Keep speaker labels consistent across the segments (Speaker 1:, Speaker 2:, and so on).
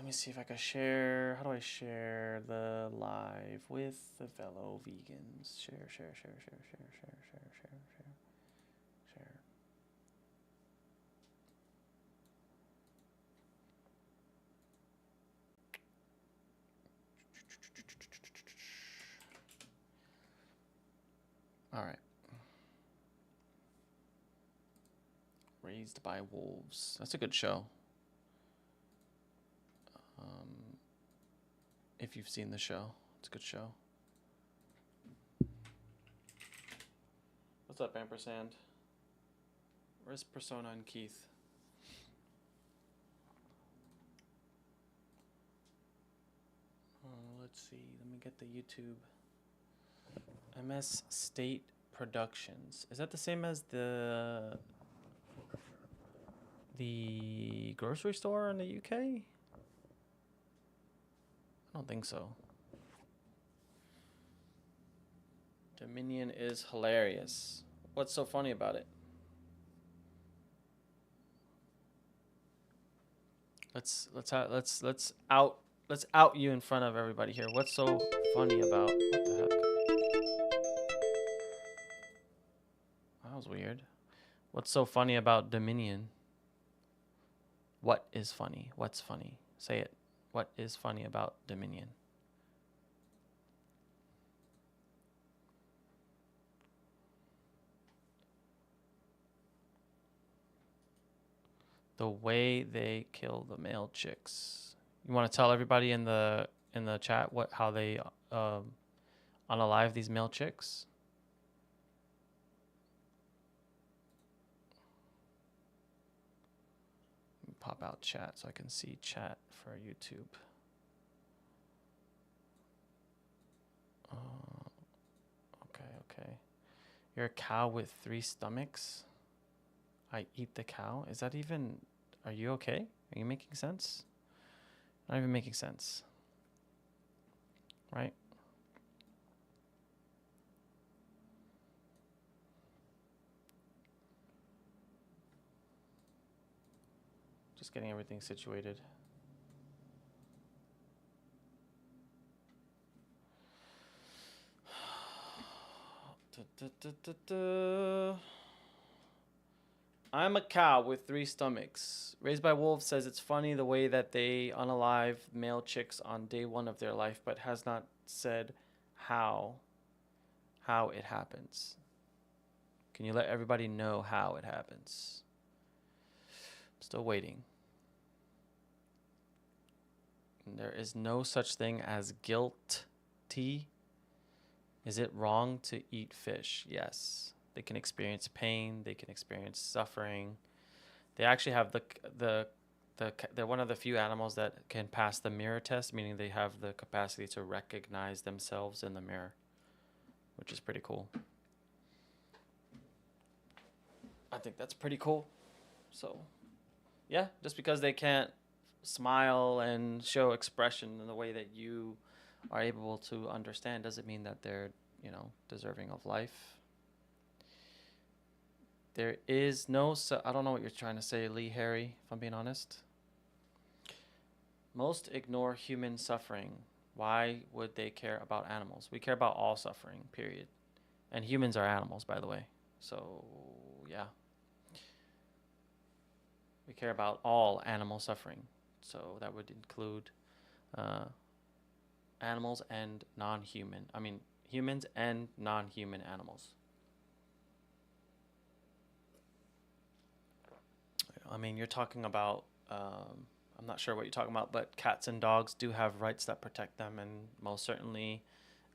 Speaker 1: me see if I can share. How do I share the live with the fellow vegans? Share. All right. Raised by Wolves. That's a good show. If you've seen the show, it's a good show. What's up, Ampersand? Where's Persona and Keith? Let's see. Let me get the YouTube. MS State Productions. Is that the same as the grocery store in the UK? I don't think so. Dominion is hilarious. What's so funny about it? Let's out you in front of everybody here. What's so funny about what the heck? That was weird. What's so funny about Dominion? What is funny? What's funny? Say it. What is funny about Dominion? The way they kill the male chicks. You want to tell everybody in the chat how they unalive these male chicks? Pop out chat so I can see chat for YouTube. Okay. You're a cow with 3 stomachs? I eat the cow? Is that even... Are you okay? Are you making sense? Not even making sense. Right? Just getting everything situated. I'm a cow with 3 stomachs. Raised by Wolves says it's funny the way that they unalive male chicks on day 1 of their life, but has not said how it happens. Can you let everybody know how it happens? I'm still waiting. And there is no such thing as guilty. Is it wrong to eat fish? Yes. They can experience pain. They can experience suffering. They actually have they're one of the few animals that can pass the mirror test, meaning they have the capacity to recognize themselves in the mirror, which is pretty cool. I think that's pretty cool. So, yeah, just because they can't smile and show expression in the way that you are able to understand doesn't mean that they're, deserving of life. There is no... I don't know what you're trying to say, Lee Harry, if I'm being honest. Most ignore human suffering. Why would they care about animals? We care about all suffering, period. And humans are animals, by the way. So, yeah. We care about all animal suffering. So that would include animals and non-human. I mean, humans and non-human animals. I mean, you're talking about, I'm not sure what you're talking about, but cats and dogs do have rights that protect them, and most certainly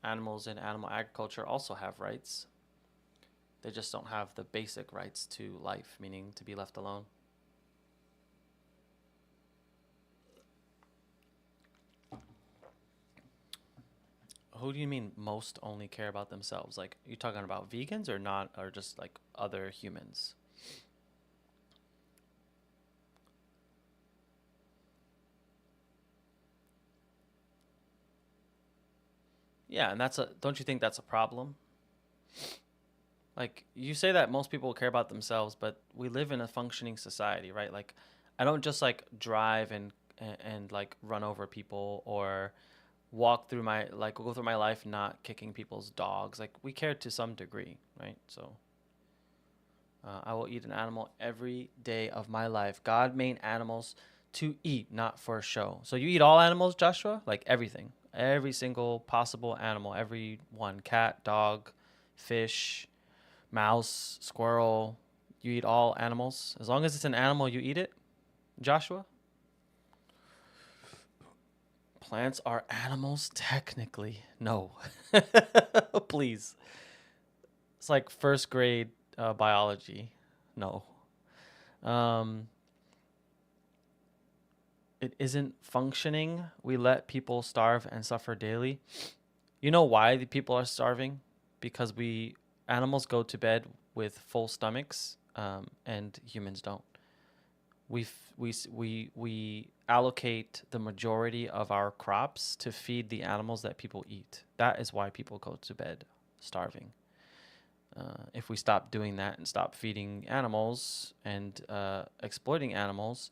Speaker 1: animals in animal agriculture also have rights. They just don't have the basic rights to life, meaning to be left alone. Who do you mean most only care about themselves? Like, you talking about vegans or not, or just like other humans? Yeah, and don't you think that's a problem? Like, you say that most people care about themselves, but we live in a functioning society, right? Like, I don't just like drive and and like run over people or go through my life not kicking people's dogs. Like we care to some degree, right? So I will eat an animal every day of my life. God made animals to eat, not for show. So you eat all animals, Joshua? Like everything, every single possible animal, every one: cat, dog, fish, mouse, squirrel. You eat all animals as long as it's an animal. You eat it, Joshua. Plants are animals technically. No. Please. It's like first grade biology. No. Um, it isn't functioning. We let people starve and suffer daily. You know why the people are starving? Because animals go to bed with full stomachs, and humans don't. We allocate the majority of our crops to feed the animals that people eat. That is why people go to bed starving. If we stop doing that and stop feeding animals and exploiting animals,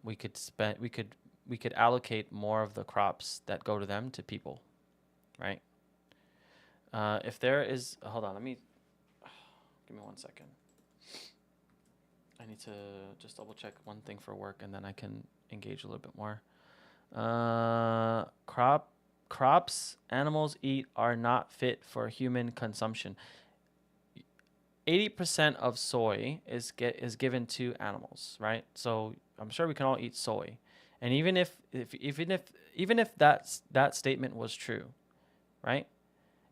Speaker 1: we could allocate more of the crops that go to them to people, right? If there is, hold on, give me 1 second. I need to just double check one thing for work, and then I can engage a little bit more. Crops animals eat are not fit for human consumption. 80% of soy is given to animals, right? So I'm sure we can all eat soy, and even if that statement was true, right?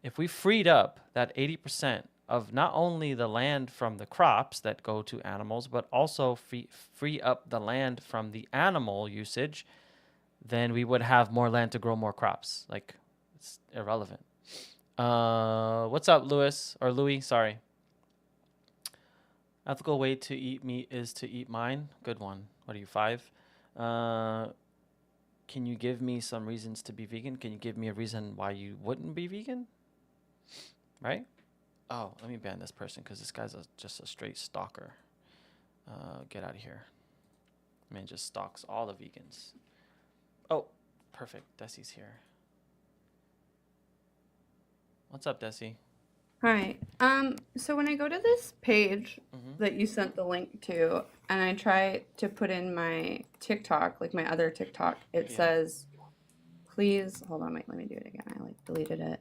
Speaker 1: If we freed up that 80% of not only the land from the crops that go to animals, but also free up the land from the animal usage, then we would have more land to grow more crops. Like, it's irrelevant. What's up, Louis? Sorry. Ethical way to eat meat is to eat mine. Good one. What are you, 5? Can you give me some reasons to be vegan? Can you give me a reason why you wouldn't be vegan? Right? Oh, let me ban this person because this guy's just a straight stalker. Get out of here. Man just stalks all the vegans. Oh, perfect. Desi's here. What's up, Desi?
Speaker 2: Hi. So when I go to this page
Speaker 1: Mm-hmm.
Speaker 2: that you sent the link to, and I try to put in my TikTok, like my other TikTok, it
Speaker 1: Yeah.
Speaker 2: says, please, hold on, wait, let me do it again. I like deleted it.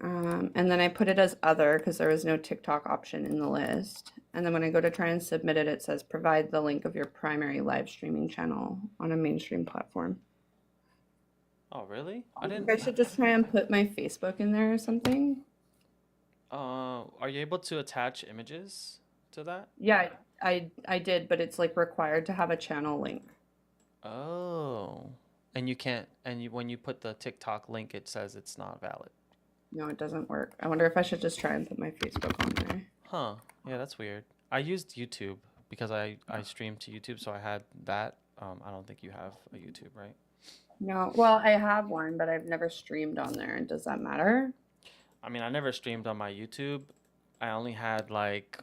Speaker 2: And then I put it as other because there was no TikTok option in the list. And then when I go to try and submit it, it says provide the link of your primary live streaming channel on a mainstream platform.
Speaker 1: Oh, really? I
Speaker 2: I think
Speaker 1: didn't.
Speaker 2: I should just try and put my Facebook in there or something.
Speaker 1: Are you able to attach images to that?
Speaker 2: Yeah, I did, but it's like required to have a channel link.
Speaker 1: Oh. And you can't. When you put the TikTok link, it says it's not valid.
Speaker 2: No, it doesn't work. I wonder if I should just try and put my Facebook on there.
Speaker 1: Huh. Yeah, that's weird. I used YouTube because I streamed to YouTube, so I had that. I don't think you have a YouTube, right?
Speaker 2: No, well, I have one, but I've never streamed on there. Does that matter?
Speaker 1: I mean, I never streamed on my YouTube. I only had like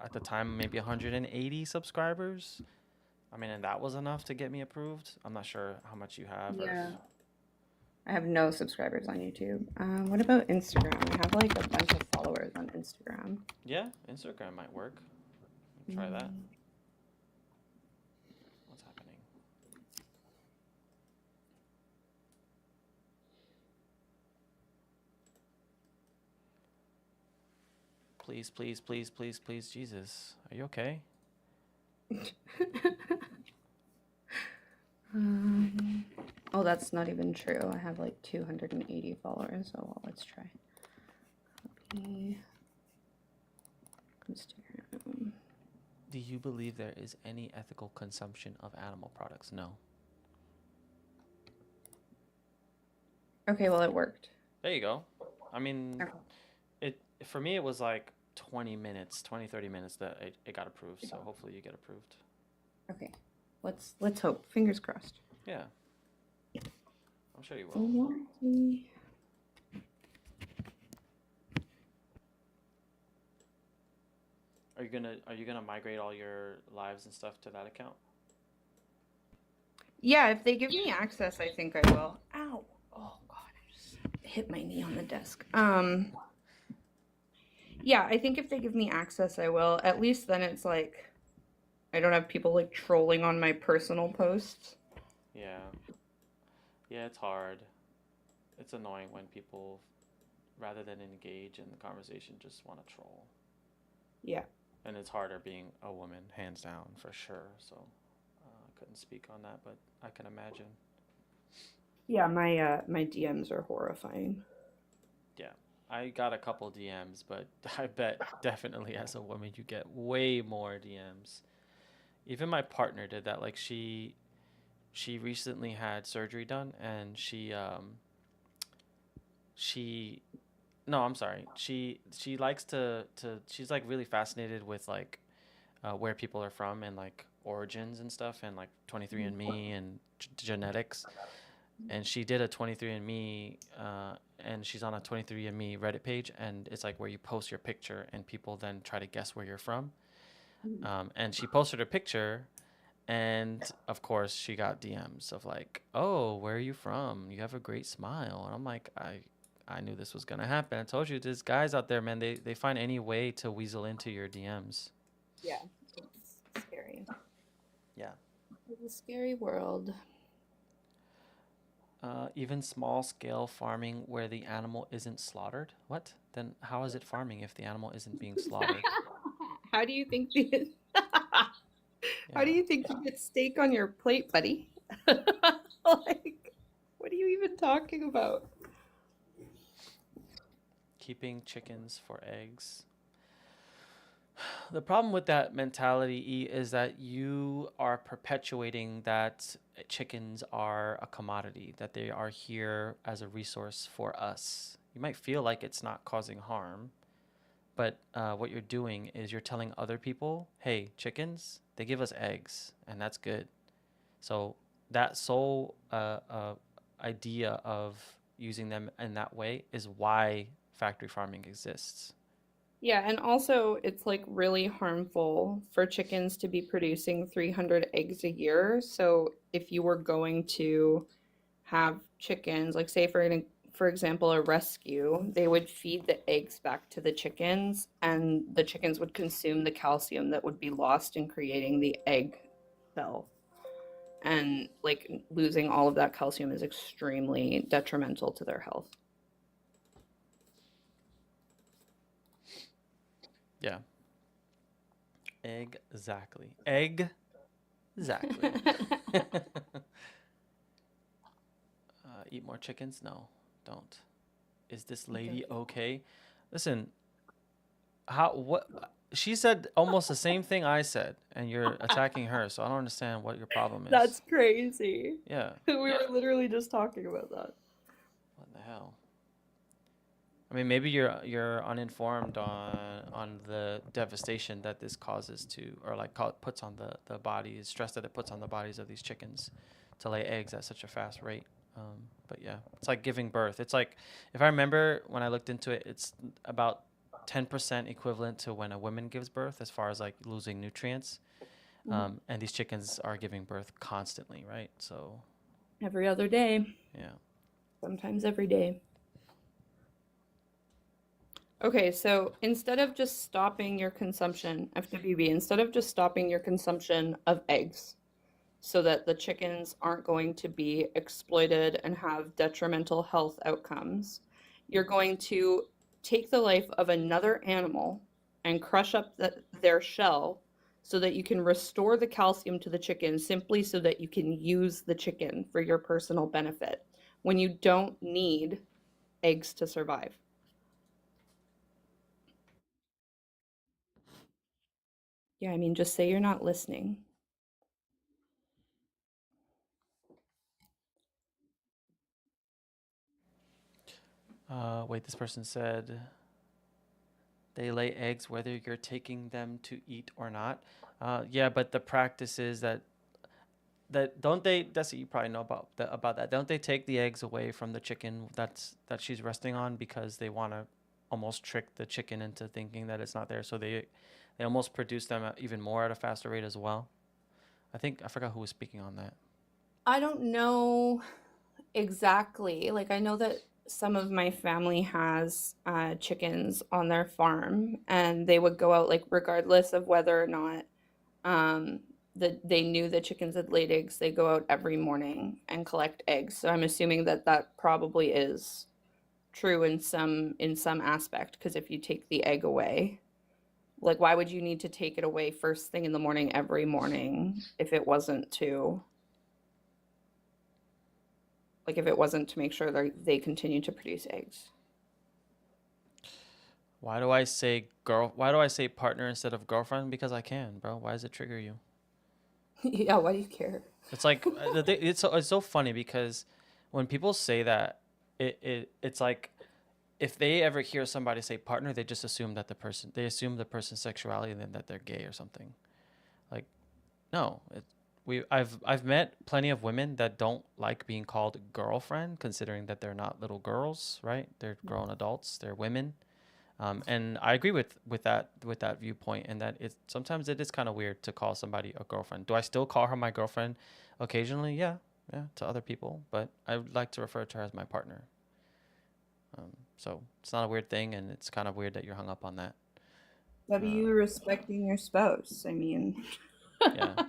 Speaker 1: at the time maybe 180 subscribers. I mean, and that was enough to get me approved. I'm not sure how much you have or if.
Speaker 2: Yeah. I have no subscribers on YouTube. What about Instagram? I have like a bunch of followers on Instagram.
Speaker 1: Yeah, Instagram might work. Try that.
Speaker 2: Mm.
Speaker 1: What's happening? Please, please, please, please, please, Jesus. Are you okay?
Speaker 2: Um, oh, that's not even true. I have like 280 followers. So well, let's try. Copy Instagram.
Speaker 1: Do you believe there is any ethical consumption of animal products? No.
Speaker 2: Okay, well, it worked.
Speaker 1: There you go. I mean,
Speaker 2: Okay.
Speaker 1: it for me it was like 20 minutes, 20 30 minutes that it got approved. So hopefully you get approved.
Speaker 2: Okay. Let's hope. Fingers crossed.
Speaker 1: Yeah, I'm sure you will.
Speaker 2: Alrighty.
Speaker 1: Are you gonna migrate all your lives and stuff to that account?
Speaker 2: Yeah, if they give me access, I think I will. Ow. Oh god, I just hit my knee on the desk. Yeah, I think if they give me access, I will. At least then it's like I don't have people like trolling on my personal posts.
Speaker 1: Yeah. Yeah, it's hard. It's annoying when people, rather than engage in the conversation, just want to troll.
Speaker 2: Yeah.
Speaker 1: And it's harder being a woman, hands down, for sure. So I couldn't speak on that, but I can imagine.
Speaker 2: Yeah, my DMs are horrifying.
Speaker 1: Yeah. I got a couple DMs, but I bet definitely as a woman you get way more DMs. Even my partner did that. Like she recently had surgery done and she no, I'm sorry. She likes to she's like really fascinated with like where people are from and like origins and stuff and like 23andMe and genetics. And she did a 23andMe and she's on a 23andMe Reddit page and it's like where you post your picture and people then try to guess where you're from. And she posted her picture and of course she got DMs of like, "Oh, where are you from? You have a great smile." And I'm like, I knew this was gonna happen. I told you there's guys out there, man. They find any way to weasel into your DMs.
Speaker 2: Yeah, it's scary.
Speaker 1: Yeah.
Speaker 2: It's a scary world.
Speaker 1: Even small scale farming where the animal isn't slaughtered. What? Then how is it farming if the animal isn't being slaughtered?
Speaker 2: How do you think the How do
Speaker 1: Yeah.
Speaker 2: you think you get steak on your plate, buddy? Like, what are you even talking about?
Speaker 1: Keeping chickens for eggs. The problem with that mentality is that you are perpetuating that chickens are a commodity, that they are here as a resource for us. You might feel like it's not causing harm, but what you're doing is you're telling other people, hey, chickens, they give us eggs, and that's good. So that sole idea of using them in that way is why factory farming exists.
Speaker 2: Yeah, and also it's like really harmful for chickens to be producing 300 eggs a year. So if you were going to have chickens, like say for example a rescue, they would feed the eggs back to the chickens and the chickens would consume the calcium that would be lost in creating the egg cell. And like losing all of that calcium is extremely detrimental to their health.
Speaker 1: Yeah, exactly. Exactly. Eat more chickens? No, don't. Is this lady okay? Listen, how what she said almost the same thing I said, and you're attacking her. So I don't understand what your problem is.
Speaker 2: That's crazy.
Speaker 1: Yeah,
Speaker 2: We were literally just talking about that.
Speaker 1: what the hell? I mean, maybe you're uninformed on the devastation that this causes to, or like puts on the bodies, stress that it puts on the bodies of these chickens to lay eggs at such a fast rate. But yeah, it's like giving birth. It's like, if I remember when I looked into it, it's about 10% equivalent to when a woman gives birth as far as like losing nutrients. And these chickens are giving birth constantly, right? So
Speaker 2: Every other day,
Speaker 1: yeah.
Speaker 2: sometimes every day. Okay, so instead of just stopping your consumption, FWB, instead of just stopping your consumption of eggs so that the chickens aren't going to be exploited and have detrimental health outcomes, you're going to take the life of another animal and crush up their shell so that you can restore the calcium to the chicken simply so that you can use the chicken for your personal benefit when you don't need eggs to survive. Yeah, I mean, just say you're not listening.
Speaker 1: Wait, this person said they lay eggs whether you're taking them to eat or not. Yeah, but the practice is that don't they? That's what you probably know about that. Don't they take the eggs away from the chicken that she's resting on because they want to almost trick the chicken into thinking that it's not there, so they almost produce them even more at a faster rate as well. I think I forgot who was speaking on that.
Speaker 2: I don't know exactly. Like, I know that some of my family has chickens on their farm, and they would go out, like, regardless of whether or not that they knew the chickens had laid eggs, they go out every morning and collect eggs. So I'm assuming that that probably is true in some aspect, because if you take the egg away, like, why would you need to take it away first thing in the morning every morning if it wasn't to, like, if it wasn't to make sure they continue to produce eggs?
Speaker 1: Why do I say partner instead of girlfriend? Because I can, bro. Why does it trigger you?
Speaker 2: Yeah, why do you care?
Speaker 1: It's like it's so funny because when people say that, it's like if they ever hear somebody say partner, they just assume that they assume the person's sexuality and then that they're gay or something. Like no, I've met plenty of women that don't like being called girlfriend, considering that they're not little girls, right? They're grown adults, they're women. And I agree with that viewpoint, and that it sometimes it is kind of weird to call somebody a girlfriend. Do I still call her my girlfriend occasionally? Yeah, yeah, to other people, but I would like to refer to her as my partner. So it's not a weird thing, and it's kind of weird that you're hung up on that.
Speaker 2: Love
Speaker 1: Uh,
Speaker 2: you respecting your spouse. I mean,
Speaker 1: yeah.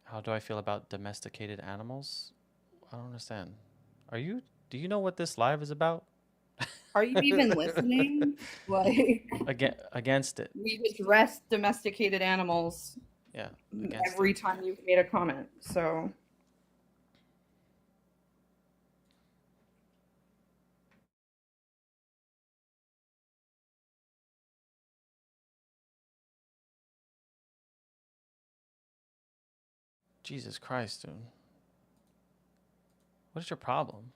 Speaker 1: How do I feel about domesticated animals? I don't understand. Are you? Do you know what this live is about?
Speaker 2: are you even listening? Like,
Speaker 1: Against it.
Speaker 2: we've addressed domesticated animals
Speaker 1: Yeah, against it.
Speaker 2: every time you've made a comment. So,
Speaker 1: Jesus Christ, dude. What is your problem?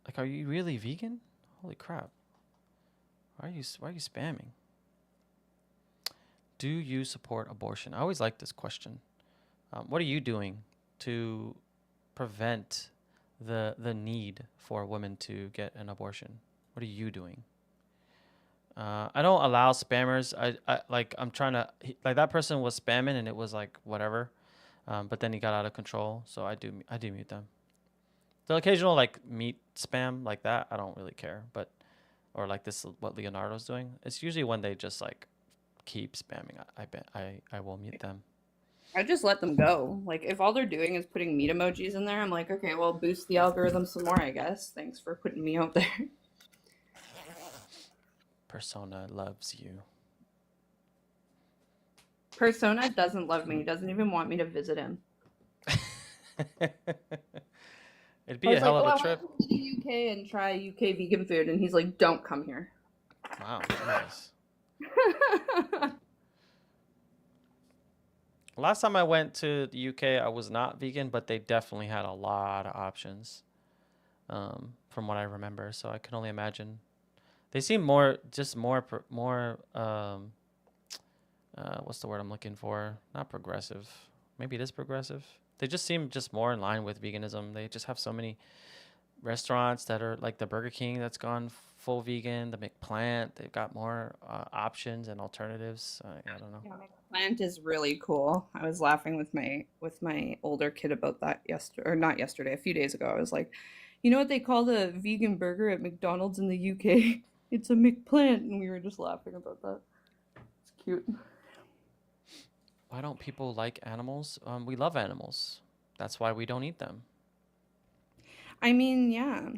Speaker 1: Like, are you really vegan? Holy crap! Why are you spamming? Do you support abortion? I always like this question. What are you doing to prevent the need for women to get an abortion? What are you doing? I don't allow spammers. I like I'm trying to like that person was spamming and it was like whatever, but then he got out of control. So I do mute them. The occasional like meat spam like that I don't really care, but or like this what Leonardo's doing. It's usually when they just like keep spamming. I will mute them.
Speaker 2: I just let them go. Like, if all they're doing is putting meat emojis in there, I'm like, okay, well, boost the algorithm some more, I guess. Thanks for putting me out there.
Speaker 1: Persona loves you.
Speaker 2: Persona doesn't love me. He doesn't even want me to visit him.
Speaker 1: It'd
Speaker 2: I
Speaker 1: be a
Speaker 2: was like,
Speaker 1: hell
Speaker 2: oh,
Speaker 1: of a
Speaker 2: I want to
Speaker 1: trip.
Speaker 2: come to the UK and try UK vegan food. And he's like, don't come here.
Speaker 1: Wow, jeez. Last time I went to the UK, I was not vegan, but they definitely had a lot of options, from what I remember. So I can only imagine. They seem more, what's the word I'm looking for? Not progressive. Maybe it is progressive. They just seem just more in line with veganism. They just have so many restaurants that are like the Burger King that's gone full vegan, the McPlant. They've got more options and alternatives. I don't know.
Speaker 2: Yeah, my plant is really cool. I was laughing with my older kid about that yesterday, or not yesterday, a few days ago. I was like, you know what they call the vegan burger at McDonald's in the UK? It's a McPlant, and we were just laughing about that. It's cute.
Speaker 1: Why don't people like animals? We love animals. That's why we don't eat them.
Speaker 2: I mean, yeah.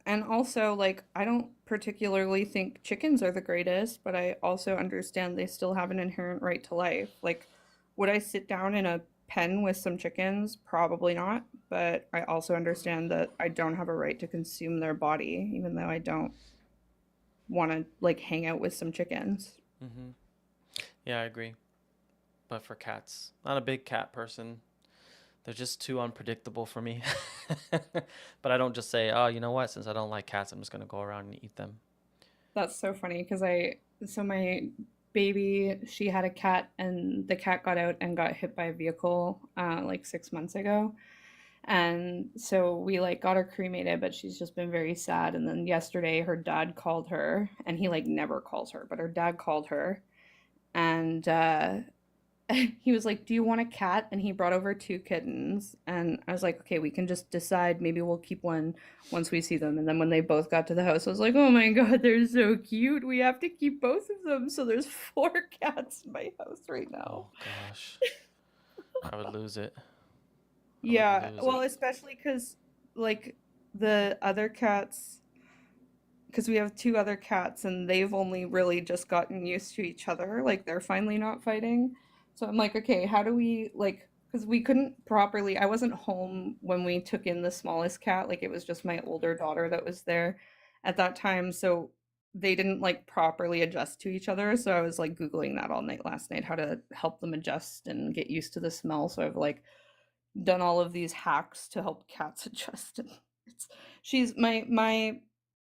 Speaker 2: And also, like, I don't particularly think chickens are the greatest, but I also understand they still have an inherent right to life. Like, would I sit down in a pen with some chickens? Probably not. But I also understand that I don't have a right to consume their body, even though I don't want to, like, hang out with some chickens.
Speaker 1: Hmm. Yeah, I agree. But for cats, not a big cat person. They're just too unpredictable for me. But I don't just say, oh, you know what? Since I don't like cats, I'm just gonna go around and eat them.
Speaker 2: That's so funny because so my baby, she had a cat, and the cat got out and got hit by a vehicle like 6 months ago. And so we like got her cremated, but she's just been very sad. And then yesterday her dad called her, and he like never calls her, but her dad called her, and he was like, "Do you want a cat?" And he brought over two kittens. And I was like, "Okay, we can just decide. Maybe we'll keep one once we see them." And then when they both got to the house, I was like, "Oh my God, they're so cute. We have to keep both of them." So there's four cats in my house right now.
Speaker 1: Oh gosh, I would lose it. I would
Speaker 2: Yeah,
Speaker 1: lose
Speaker 2: well,
Speaker 1: it.
Speaker 2: especially because like the other cats, because we have two other cats and they've only really just gotten used to each other. Like they're finally not fighting. So I'm like, okay, how do we like, because we couldn't properly, I wasn't home when we took in the smallest cat. Like it was just my older daughter that was there at that time. So they didn't like properly adjust to each other. So I was like Googling that all night last night, how to help them adjust and get used to the smell. So I've like done all of these hacks to help cats adjust. And it's she's my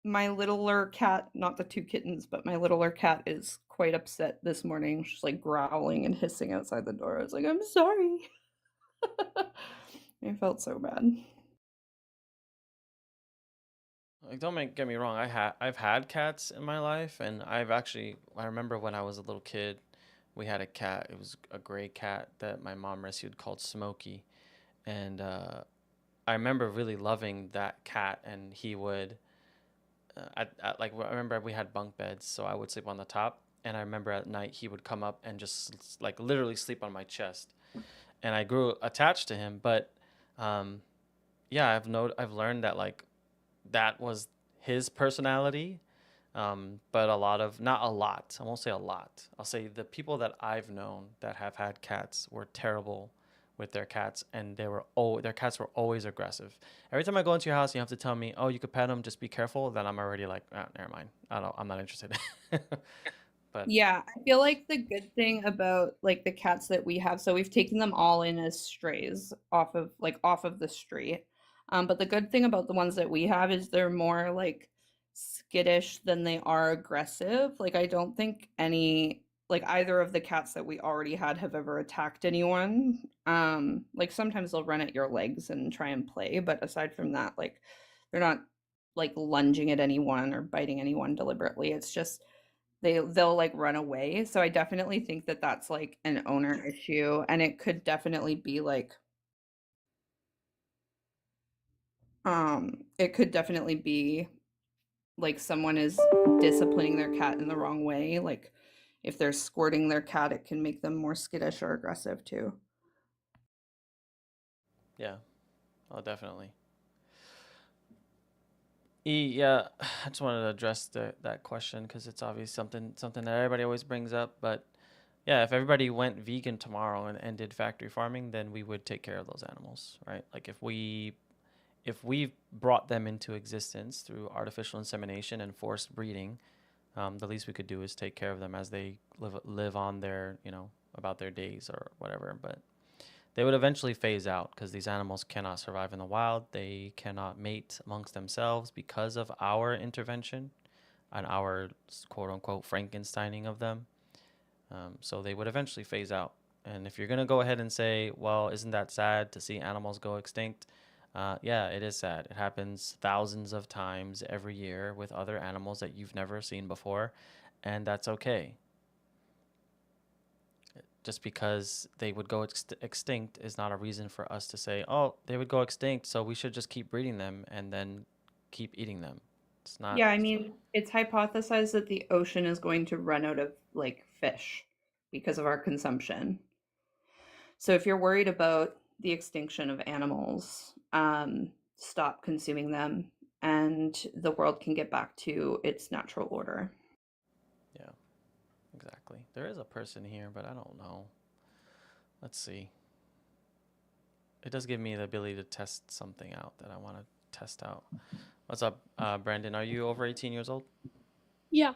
Speaker 2: littler cat, not the two kittens, but my littler cat is quite upset this morning. She's like growling and hissing outside the door. I was like, I'm sorry. I felt so bad.
Speaker 1: Like, get me wrong. I've had cats in my life, and I remember when I was a little kid, we had a cat. It was a gray cat that my mom rescued called Smokey, and I remember really loving that cat. And he would, I remember we had bunk beds, so I would sleep on the top, and I remember at night he would come up and just like literally sleep on my chest, and I grew attached to him. But um, yeah, I've learned that like that was his personality. But a lot of, not a lot, I won't say a lot. I'll say the people that I've known that have had cats were terrible with their cats, and their cats were always aggressive. Every time I go into your house, you have to tell me, "Oh, you could pet them, just be careful." Then I'm already like, oh, never mind. I don't. I'm not interested. But
Speaker 2: Yeah, I feel like the good thing about like the cats that we have, so we've taken them all in as strays off of the street. But the good thing about the ones that we have is they're more like skittish than they are aggressive. Like I don't think any like either of the cats that we already had have ever attacked anyone. Like sometimes they'll run at your legs and try and play, but aside from that, like they're not like lunging at anyone or biting anyone deliberately. It's just they'll like run away. So I definitely think that that's like an owner issue, and it could definitely be like it could definitely be like someone is disciplining their cat in the wrong way. Like if they're squirting their cat, it can make them more skittish or aggressive too.
Speaker 1: yeah, oh, definitely. Yeah, I just wanted to address that question because it's obviously something that everybody always brings up. But yeah, if everybody went vegan tomorrow and did factory farming, then we would take care of those animals, right? Like if we brought them into existence through artificial insemination and forced breeding, the least we could do is take care of them as they live on their, about their days or whatever. But they would eventually phase out because these animals cannot survive in the wild. They cannot mate amongst themselves because of our intervention and our quote unquote Frankensteining of them. So they would eventually phase out. And if you're going to go ahead and say, well, isn't that sad to see animals go extinct? Yeah, it is sad. It happens thousands of times every year with other animals that you've never seen before, and that's okay. Just because they would go extinct is not a reason for us to say, oh, they would go extinct, so we should just keep breeding them and then keep eating them. It's not.
Speaker 2: Yeah, I mean, it's hypothesized that the ocean is going to run out of like fish because of our consumption. So if you're worried about the extinction of animals, stop consuming them and the world can get back to its natural order.
Speaker 1: Yeah, exactly. There is a person here, but I don't know. Let's see. It does give me the ability to test something out that I want to test out. What's up, Brandon? Are you over 18 years old?
Speaker 3: Yeah.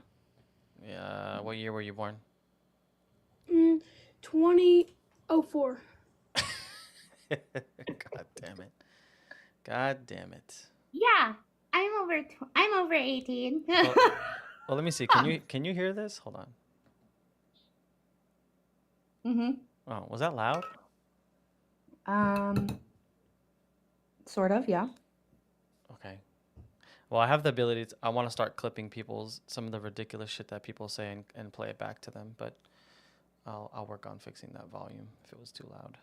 Speaker 1: Yeah. What year were you born?
Speaker 3: Mm, 2004.
Speaker 1: God damn it. God damn it.
Speaker 4: Yeah, I'm over 18.
Speaker 1: Well, well, let me see. Can you hear this? Hold on.
Speaker 2: Mm-hmm.
Speaker 1: Oh, was that loud?
Speaker 2: Um, sort of, yeah.
Speaker 1: Okay. Well, I have the ability I want to start clipping some of the ridiculous shit that people say and play it back to them. But I'll work on fixing that volume if it was too loud.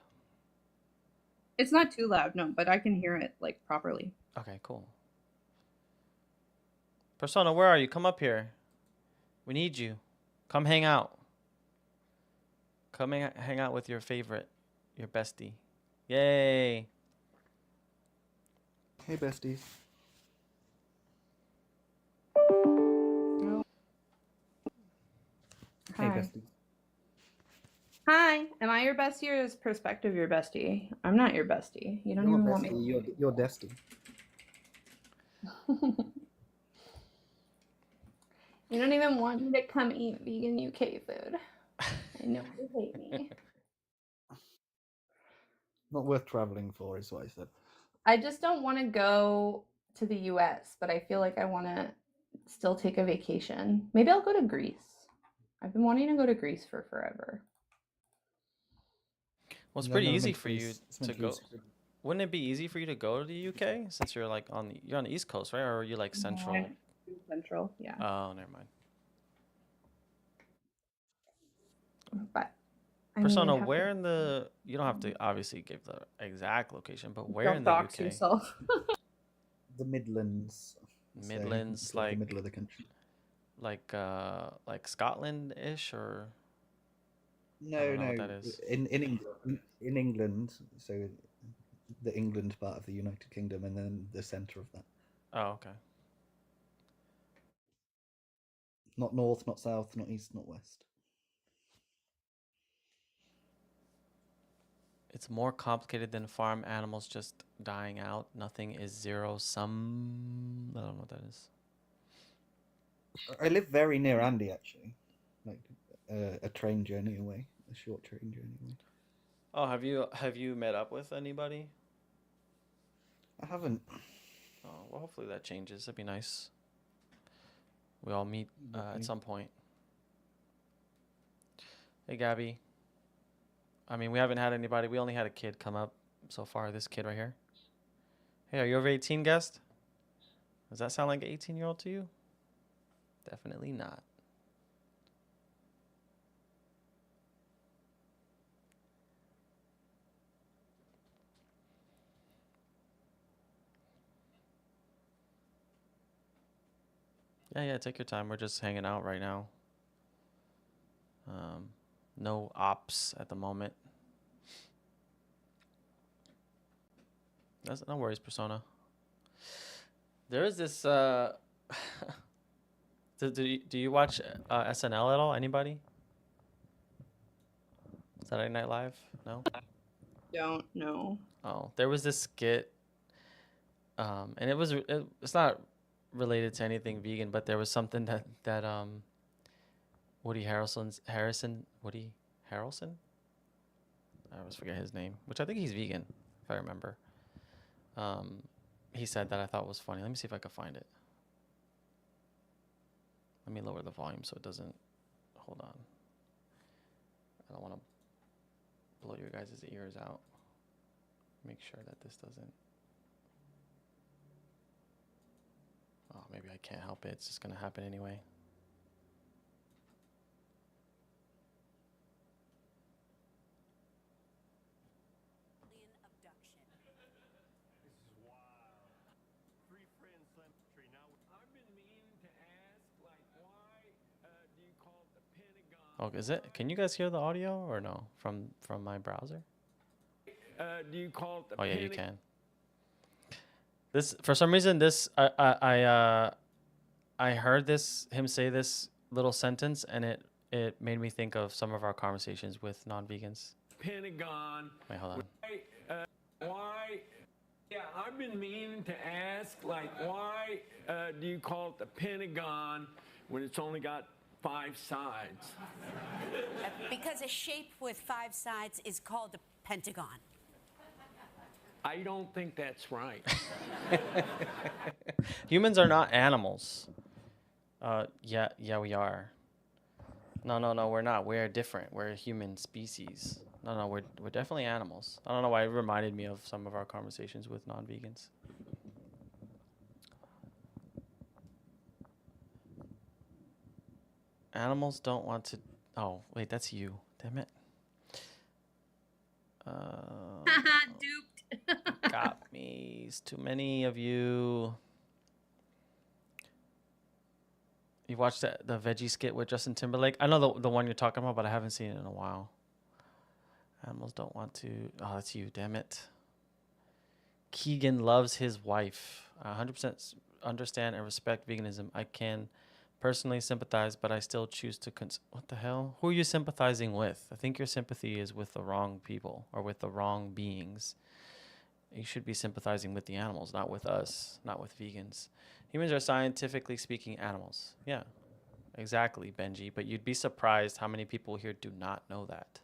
Speaker 2: It's not too loud, no, but I can hear it like properly.
Speaker 1: Okay, cool. Persona, where are you? Come up here. We need you. Come hang out. Come hang out with your favorite, your bestie. Yay.
Speaker 5: Hey, besties. Hey,
Speaker 2: Hi.
Speaker 5: besties.
Speaker 2: Hi. Am I your bestie or is Perspective your bestie? I'm not your bestie. You don't
Speaker 5: You're
Speaker 2: even want me.
Speaker 5: bestie. You're Desty.
Speaker 2: You don't even want me to come eat vegan UK food. I know you hate me.
Speaker 5: Not worth traveling for, is what I said.
Speaker 2: I just don't want to go to the US, but I feel like I want to still take a vacation. Maybe I'll go to Greece. I've been wanting to go to Greece for forever.
Speaker 1: Well, it's
Speaker 5: No,
Speaker 1: pretty
Speaker 5: no,
Speaker 1: easy
Speaker 5: meant
Speaker 1: for you
Speaker 5: Greece. It's
Speaker 1: to
Speaker 5: meant
Speaker 1: go.
Speaker 5: use-
Speaker 1: Wouldn't it be easy for you to go to the UK since you're like you're on the East Coast, right? Or are you like central?
Speaker 2: I'm central, yeah.
Speaker 1: Oh, never mind.
Speaker 2: But I mean,
Speaker 1: Persona,
Speaker 2: I'd have
Speaker 1: where
Speaker 2: to-
Speaker 1: in the you don't have to obviously give the exact location, but where
Speaker 2: Don't
Speaker 1: in the
Speaker 2: dox
Speaker 1: UK?
Speaker 2: yourself.
Speaker 5: The Midlands. so
Speaker 1: Midlands,
Speaker 5: it's like the
Speaker 1: like
Speaker 5: middle of the country.
Speaker 1: like Scotland-ish, or I
Speaker 5: No,
Speaker 1: don't know
Speaker 5: no.
Speaker 1: what that is.
Speaker 5: In England, so the England part of the United Kingdom, and then the centre of that.
Speaker 1: Oh, okay.
Speaker 5: Not north, not south, not east, not west.
Speaker 1: It's more complicated than farm animals just dying out. Nothing is zero sum. I don't know what that is.
Speaker 5: I live very near Andy, actually. Like a train journey away, a short train journey away.
Speaker 1: Oh, have you met up with anybody?
Speaker 5: I haven't.
Speaker 1: Oh, well, hopefully that changes. That'd be nice. We all meet at some point. Hey, Gabby. I mean, we haven't had anybody. We only had a kid come up so far. This kid right here. Hey, are you over 18, guest? Does that sound like an 18-year-old to you? Definitely not. Yeah, take your time. We're just hanging out right now. No ops at the moment. No worries, Persona. There is this. Do you watch SNL at all? Anybody? Saturday Night Live? No.
Speaker 2: Don't know.
Speaker 1: Oh, there was this skit. And it's not related to anything vegan, but there was something that Woody Harrelson. I always forget his name, which I think he's vegan, if I remember. He said that I thought was funny. Let me see if I can find it. Let me lower the volume so it doesn't. Hold on. I don't want to blow your guys' ears out. Make sure that this doesn't. Oh, maybe I can't help it. It's just going to happen anyway. Oh, is it? Can you guys hear the audio or no from my browser?
Speaker 6: Do you call it the
Speaker 1: Oh yeah, you
Speaker 6: panic?
Speaker 1: can. This for some reason I heard him say this little sentence, and it made me think of some of our conversations with non-vegans.
Speaker 6: Pentagon.
Speaker 1: Wait, hold on.
Speaker 6: Why? Yeah, I've been meaning to ask, like, why do you call it the Pentagon when it's only got 5 sides?
Speaker 7: Because a shape with 5 sides is called a pentagon.
Speaker 6: I don't think that's right.
Speaker 1: Humans are not animals. Yeah, we are. No, we're not. We're different. We're a human species. No, we're definitely animals. I don't know why it reminded me of some of our conversations with non-vegans. Animals don't want to. Oh, wait, that's you. Damn it.
Speaker 2: Duped.
Speaker 1: Got me. It's too many of you. You watched the veggie skit with Justin Timberlake? I know the one you're talking about, but I haven't seen it in a while. Animals don't want to. Oh, that's you. Damn it. Keegan loves his wife. 100% understand and respect veganism. I can personally sympathize, but I still choose to. What the hell? Who are you sympathizing with? I think your sympathy is with the wrong people or with the wrong beings. You should be sympathizing with the animals, not with us, not with vegans. Humans are scientifically speaking animals. Yeah, exactly, Benji. But you'd be surprised how many people here do not know that.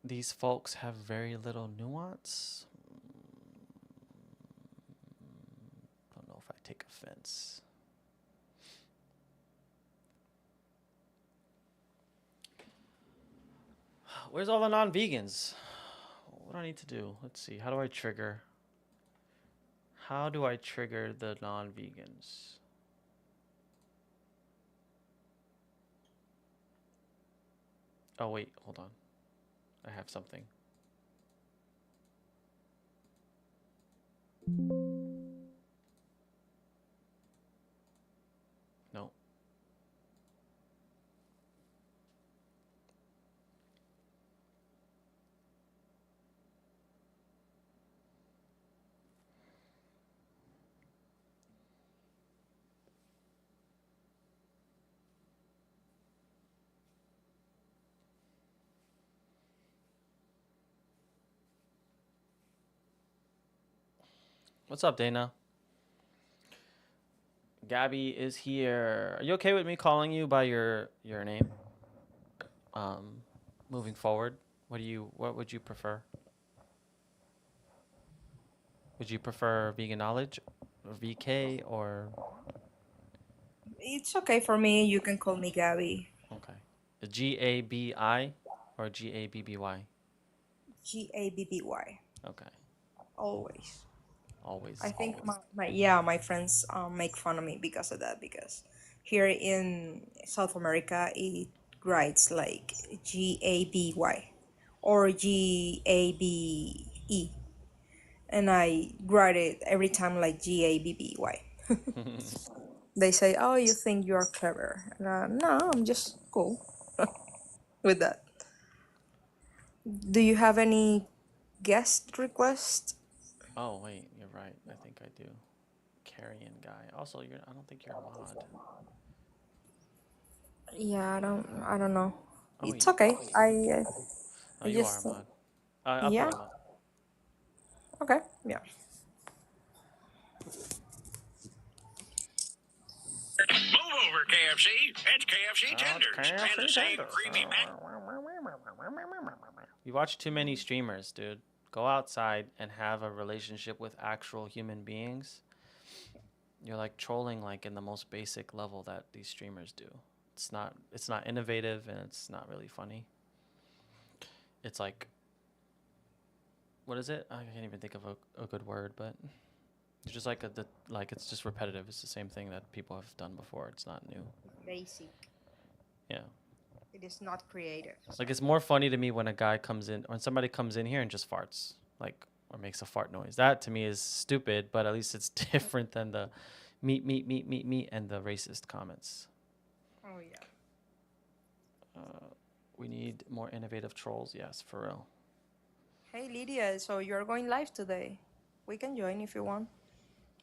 Speaker 1: These folks have very little nuance. Don't know if I take offense. Where's all the non-vegans? What do I need to do? Let's see. How do I trigger? How do I trigger the non-vegans? Oh, wait. Hold on. I have something. No. What's up, Dana? Gabby is here. Are you okay with me calling you by your name? Moving forward, what would you prefer? Would you prefer vegan knowledge or VK or
Speaker 8: It's okay for me. You can call me Gabby.
Speaker 1: okay. The GABI or GABBY?
Speaker 8: Gabby.
Speaker 1: Okay.
Speaker 8: Always.
Speaker 1: Always,
Speaker 8: I think
Speaker 1: always.
Speaker 8: my friends make fun of me because of that, because here in South America it writes like Gaby or Gabe, and I write it every time like Gabby. They say, "Oh, you think you are clever?" No, I'm just cool with that. Do you have any guest request?
Speaker 1: Oh, wait, you're right. I think I do. Carrion guy. Also, I don't think you're a mod.
Speaker 8: Yeah, I don't know.
Speaker 1: Oh,
Speaker 8: It's okay.
Speaker 1: no,
Speaker 8: I
Speaker 1: you are a
Speaker 8: just
Speaker 1: mod. I'll put
Speaker 8: yeah.
Speaker 1: him up.
Speaker 8: Okay, yeah.
Speaker 9: Move over, KFC. It's KFC tenders. And the same creamy mac.
Speaker 1: You watch too many streamers, dude. Go outside and have a relationship with actual human beings. You're like trolling like in the most basic level that these streamers do. It's not innovative and it's not really funny. It's like what is it? I can't even think of a good word, but it's just like it's just repetitive. It's the same thing that people have done before. It's not new.
Speaker 8: Basic.
Speaker 1: Yeah.
Speaker 8: It is not creative.
Speaker 1: Like it's more funny to me when somebody comes in here and just farts, like or makes a fart noise. That to me is stupid, but at least it's different than the meat and the racist comments.
Speaker 8: Oh yeah.
Speaker 1: We need more innovative trolls. Yes, for real.
Speaker 8: Hey Lydia, so you're going live today. We can join if you want.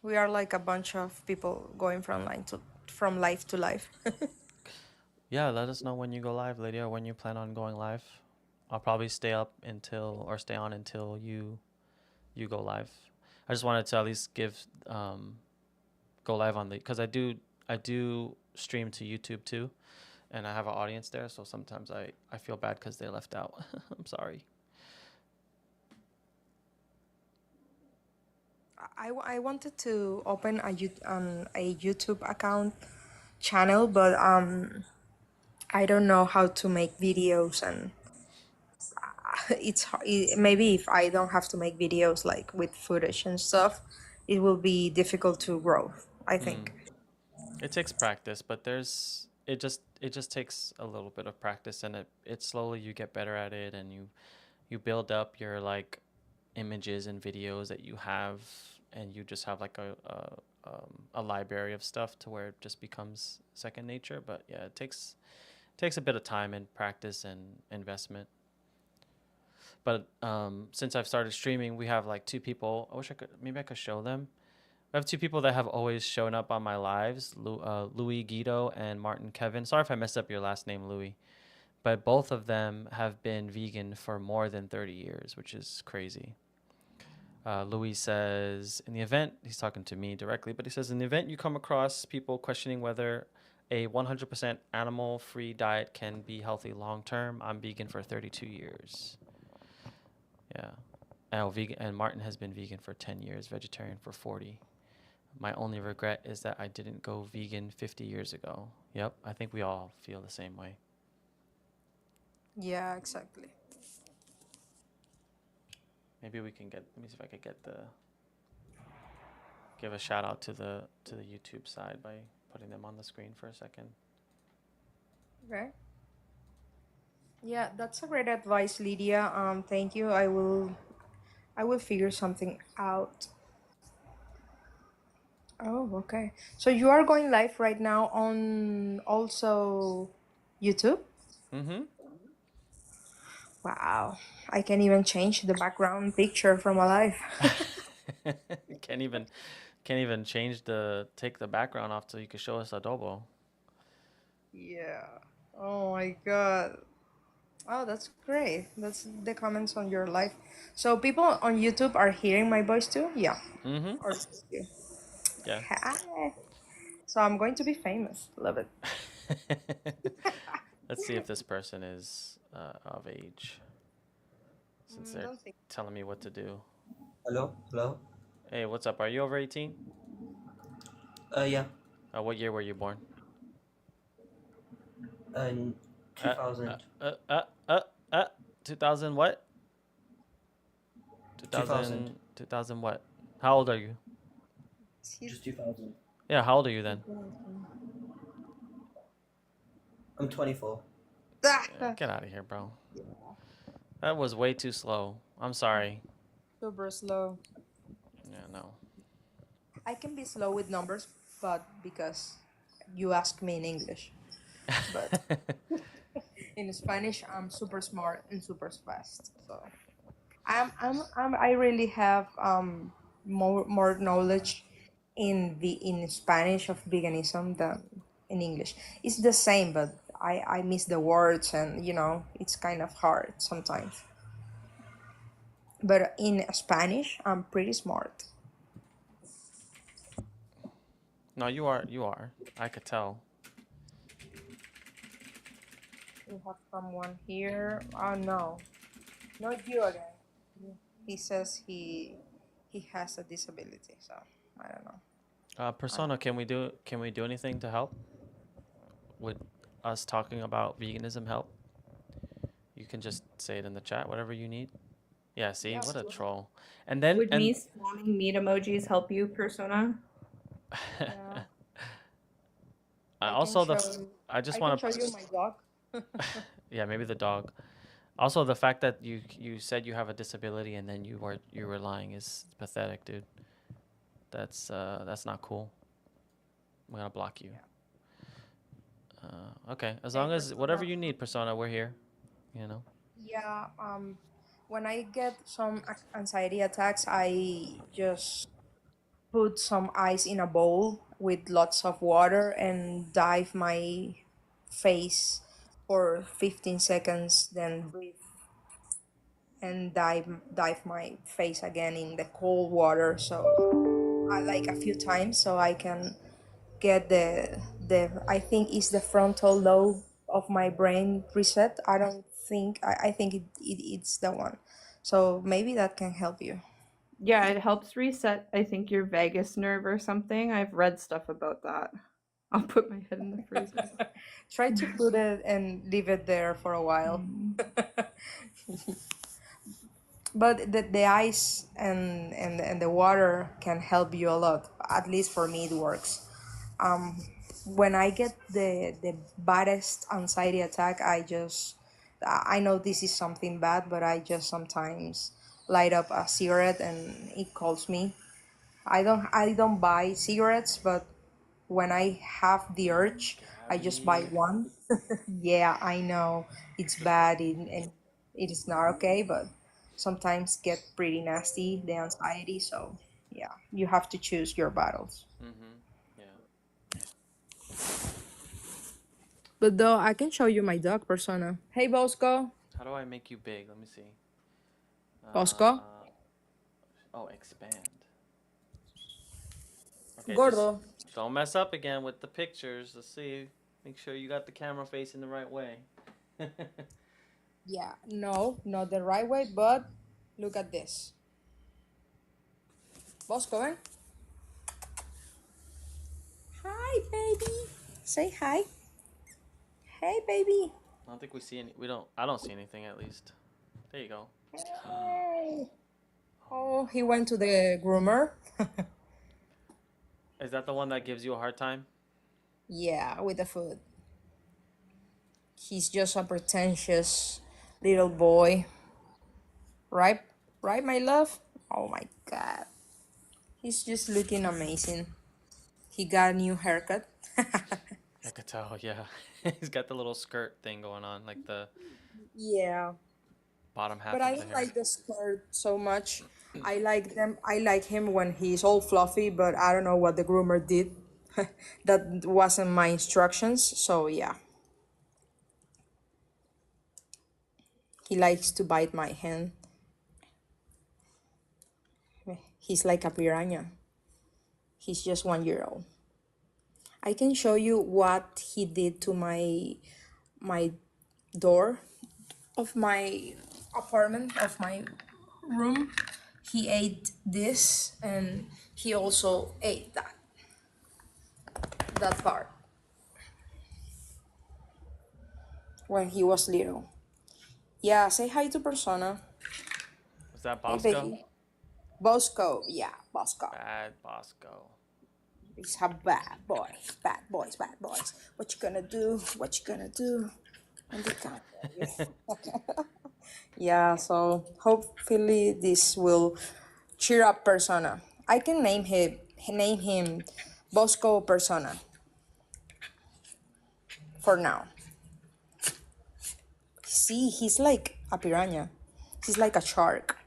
Speaker 8: We are like a bunch of people going from live to live.
Speaker 1: Yeah, let us know when you go live, Lydia, or when you plan on going live. I'll probably stay on until you go live. I just wanted to at least go live on because I do stream to YouTube too, and I have an audience there, so sometimes I feel bad because they left out. I'm sorry.
Speaker 8: I wanted to open a YouTube account channel, but I don't know how to make videos, and maybe if I don't have to make videos like with footage and stuff, it will be difficult to grow, I think.
Speaker 1: It takes practice, but it just takes a little bit of practice, and it slowly you get better at it, and you build up your like images and videos that you have, and you just have like a library of stuff to where it just becomes second nature. But yeah, it takes a bit of time and practice and investment. But since I've started streaming, we have like two people. I wish maybe I could show them. I have two people that have always shown up on my lives, Louis Guido and Martin Kevin. Sorry if I messed up your last name, Louis. But both of them have been vegan for more than 30 years, which is crazy. Louis says, in the event, he's talking to me directly, but he says, in the event you come across people questioning whether a 100% animal-free diet can be healthy long-term, I'm vegan for 32 years. Yeah. And Martin has been vegan for 10 years, vegetarian for 40. My only regret is that I didn't go vegan 50 years ago. Yep, I think we all feel the same way.
Speaker 8: Yeah, exactly.
Speaker 1: Maybe we can let me see if I could give a shout out to the YouTube side by putting them on the screen for a second.
Speaker 8: Okay. Yeah, that's a great advice, Lydia. Thank you. I will figure something out. Oh, okay. So you are going live right now on also YouTube?
Speaker 1: Mm-hmm.
Speaker 8: Wow. I can even change the background picture from a live.
Speaker 1: can't even take the background off so you can show us adobo.
Speaker 8: Yeah. Oh my God. Oh, that's great. That's the comments on your live. So people on YouTube are hearing my voice too? Yeah.
Speaker 1: Mm-hmm.
Speaker 8: Or just you?
Speaker 1: Yeah.
Speaker 8: Hi. So I'm going to be famous. Love it.
Speaker 1: Let's see if this person is of age, since they're
Speaker 8: Don't think.
Speaker 1: telling me what to do.
Speaker 10: Hello, hello.
Speaker 1: Hey, what's up? Are you over 18?
Speaker 10: Yeah.
Speaker 1: What year were you born?
Speaker 10: In
Speaker 1: Uh,
Speaker 10: 2000.
Speaker 1: 2000 what?
Speaker 10: 2000.
Speaker 1: 2000 what? How old are you?
Speaker 10: Just 2000.
Speaker 1: Yeah, how old are you then?
Speaker 10: I'm 24.
Speaker 1: Get out of here, bro. That was way too slow. I'm sorry.
Speaker 8: Super slow.
Speaker 1: Yeah, no.
Speaker 8: I can be slow with numbers, but because you ask me in English. But in Spanish, I'm super smart and super fast. So I really have more knowledge in Spanish of veganism than in English. It's the same, but I miss the words, and it's kind of hard sometimes. But in Spanish, I'm pretty smart.
Speaker 1: No, you are. You are. I could tell.
Speaker 8: We have someone here. Oh no, not you again. He says he has a disability, so I don't know.
Speaker 1: Persona, can we do anything to help? Would us talking about veganism help? You can just say it in the chat, whatever you need. Yeah, see,
Speaker 8: Yeah,
Speaker 1: what a
Speaker 8: sure.
Speaker 1: troll. And then
Speaker 2: Would me spamming meat emojis help you, Persona?
Speaker 8: Yeah.
Speaker 1: I
Speaker 8: can
Speaker 1: also
Speaker 8: show-
Speaker 1: I just
Speaker 8: I
Speaker 1: want
Speaker 8: can show you my dog.
Speaker 1: yeah, maybe the dog. Also, the fact that you said you have a disability and then you were lying is pathetic, dude. That's not cool. I'm gonna block you. Okay, as long as whatever you need, Persona, we're here. You know.
Speaker 8: Yeah. When I get some anxiety attacks, I just put some ice in a bowl with lots of water and dive my face for 15 seconds, then breathe and dive my face again in the cold water. So I like a few times so I can get the I think it's the frontal lobe of my brain reset. I don't think I think it's the one. So maybe that can help you.
Speaker 2: Yeah, it helps reset, I think, your vagus nerve or something. I've read stuff about that. I'll put my head in the freezer.
Speaker 8: Try to put it and leave it there for a while. but the ice and the water can help you a lot. At least for me, it works. Um, when I get the baddest anxiety attack, I know this is something bad, but I just sometimes light up a cigarette and it calls me. I don't buy cigarettes, but when I have the urge, I just buy
Speaker 1: Gabby.
Speaker 8: one. Yeah, I know it's bad and it is not okay, but sometimes get pretty nasty, the anxiety. So yeah, you have to choose your battles.
Speaker 1: Mm-hmm. Yeah.
Speaker 8: But though I can show you my dog persona. Hey Bosco.
Speaker 1: How do I make you big? Let me see.
Speaker 8: Bosco.
Speaker 1: Oh, expand. Okay, just
Speaker 8: Gordo.
Speaker 1: don't mess up again with the pictures. Let's see. Make sure you got the camera facing the right way.
Speaker 8: Yeah, no, not the right way, but look at this. Bosco, eh? Hi, baby. Say hi. Hey, baby.
Speaker 1: I don't think we see any. We don't. I don't see anything at least. There you go.
Speaker 8: Hey. Oh, he went to the groomer.
Speaker 1: Is that the one that gives you a hard time?
Speaker 8: Yeah, with the food. He's just a pretentious little boy. Right? Right, my love? Oh my god. He's just looking amazing. He got a new haircut.
Speaker 1: I could tell. Yeah, he's got the little skirt thing going on, like the
Speaker 8: Yeah.
Speaker 1: bottom half
Speaker 8: But I
Speaker 1: of the
Speaker 8: don't
Speaker 1: hair.
Speaker 8: like the skirt so much. I like him when he's all fluffy, but I don't know what the groomer did. That wasn't my instructions, so yeah. He likes to bite my hand. He's like a piranha. He's just 1 year old. I can show you what he did to my door of my apartment, of my room. He ate this and he also ate that part when he was little. Yeah, say hi to Persona.
Speaker 1: Was that
Speaker 8: Hey
Speaker 1: Bosco?
Speaker 8: baby. Bosco, yeah, Bosco.
Speaker 1: Bad Bosco.
Speaker 8: He's a bad boy. Bad boys, bad boys. What you gonna do? What you gonna do? And they can't. Yeah, so hopefully this will cheer up Persona. I can name him Bosco Persona for now. See, he's like a piranha. He's like a shark.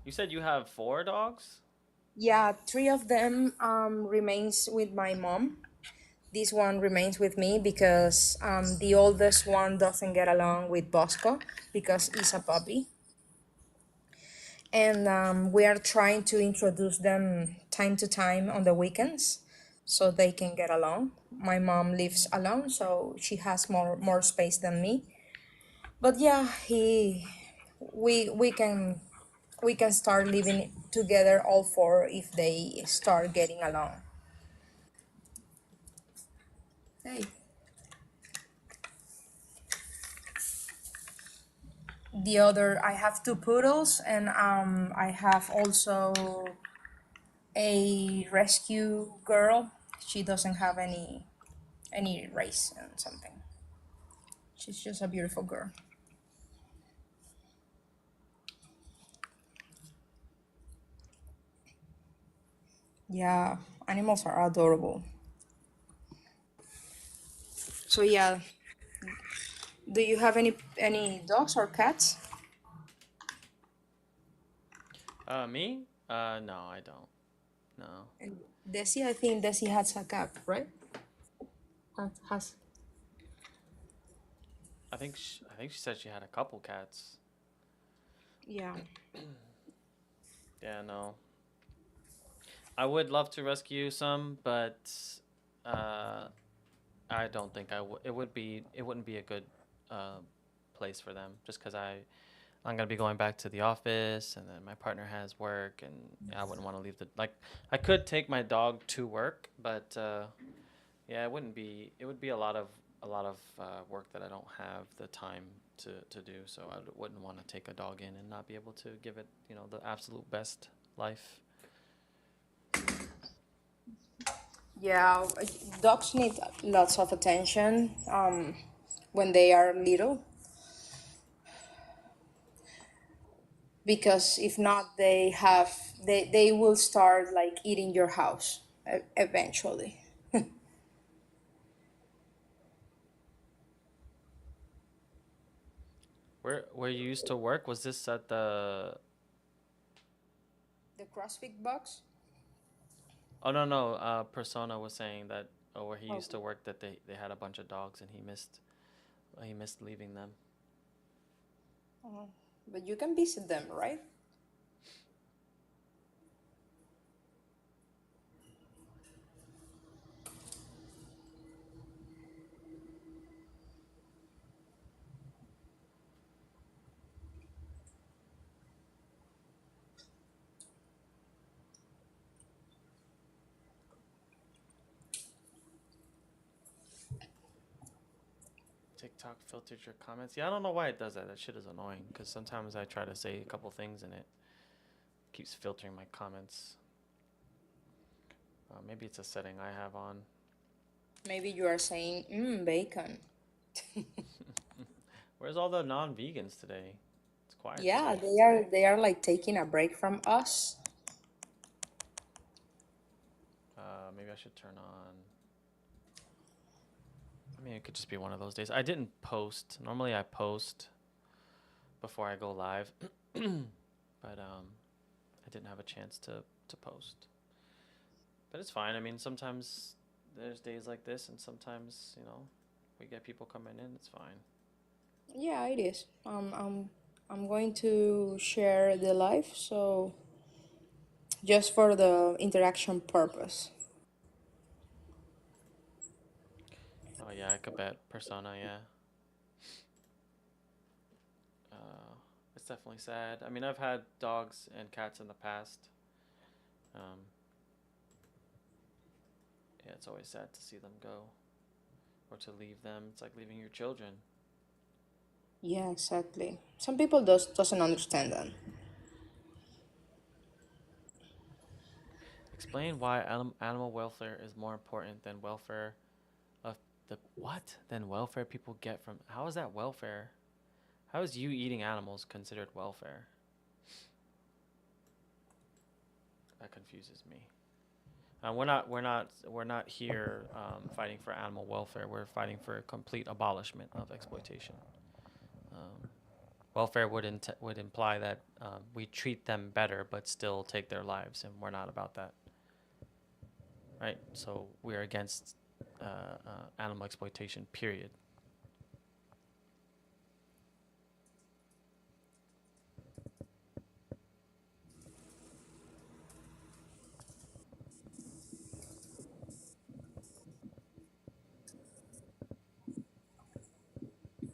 Speaker 1: You said you have 4 dogs?
Speaker 8: Yeah, 3 of them remains with my mom. This one remains with me because the oldest one doesn't get along with Bosco because he's a puppy. And we are trying to introduce them time to time on the weekends so they can get along. My mom lives alone, so she has more space than me. But yeah, we can start living together all four if they start getting along. Hey. The other, I have 2 poodles and I have also a rescue girl. She doesn't have any race and something. She's just a beautiful girl. Yeah, animals are adorable. So yeah, do you have any dogs or cats?
Speaker 1: Me? No, I don't. No.
Speaker 8: And Desi, I think Desi has a cat, right? Has.
Speaker 1: I think she said she had a couple cats.
Speaker 8: Yeah.
Speaker 1: Yeah, no. I would love to rescue some, but uh, I don't think it would be. It wouldn't be a good uh, place for them, just because I'm gonna be going back to the office, and then my partner has work, and I wouldn't want to leave the like. I could take my dog to work, but yeah, it wouldn't be. It would be a lot of a lot of work that I don't have the time to do. So I wouldn't want to take a dog in and not be able to give it, the absolute best life.
Speaker 8: Yeah, dogs need lots of attention when they are little, because if not, they will start like eating your house eventually.
Speaker 1: Where you used to work, was this at the?
Speaker 8: The CrossFit box.
Speaker 1: Oh no, Persona was saying that, where he
Speaker 8: Oh,
Speaker 1: used to work, that they had a bunch of dogs and he missed leaving them.
Speaker 8: but you can visit them, right?
Speaker 1: TikTok filtered your comments. Yeah, I don't know why it does that. That shit is annoying because sometimes I try to say a couple things and it keeps filtering my comments. Maybe it's a setting I have on.
Speaker 8: Maybe you are saying, bacon.
Speaker 1: Where's all the non-vegans today? It's quiet
Speaker 8: Yeah,
Speaker 1: today.
Speaker 8: they are like taking a break from us.
Speaker 1: Maybe I should turn on. I mean, it could just be one of those days. I didn't post. Normally I post before I go live, but I didn't have a chance to post. But it's fine. I mean, sometimes there's days like this, and sometimes we get people coming in. It's fine.
Speaker 8: Yeah, it is. I'm going to share the live, so just for the interaction purpose.
Speaker 1: Oh yeah, I could bet Persona. Yeah. It's definitely sad. I mean, I've had dogs and cats in the past. Yeah, it's always sad to see them go or to leave them. It's like leaving your children.
Speaker 8: Yeah, exactly. Some people doesn't understand that.
Speaker 1: Explain why animal welfare is more important than welfare of the what? Than welfare people get from. How is that welfare? How is you eating animals considered welfare? That confuses me. We're not here fighting for animal welfare. We're fighting for a complete abolishment of exploitation. Welfare would imply that we treat them better, but still take their lives, and we're not about that, right? So we're against animal exploitation. Period.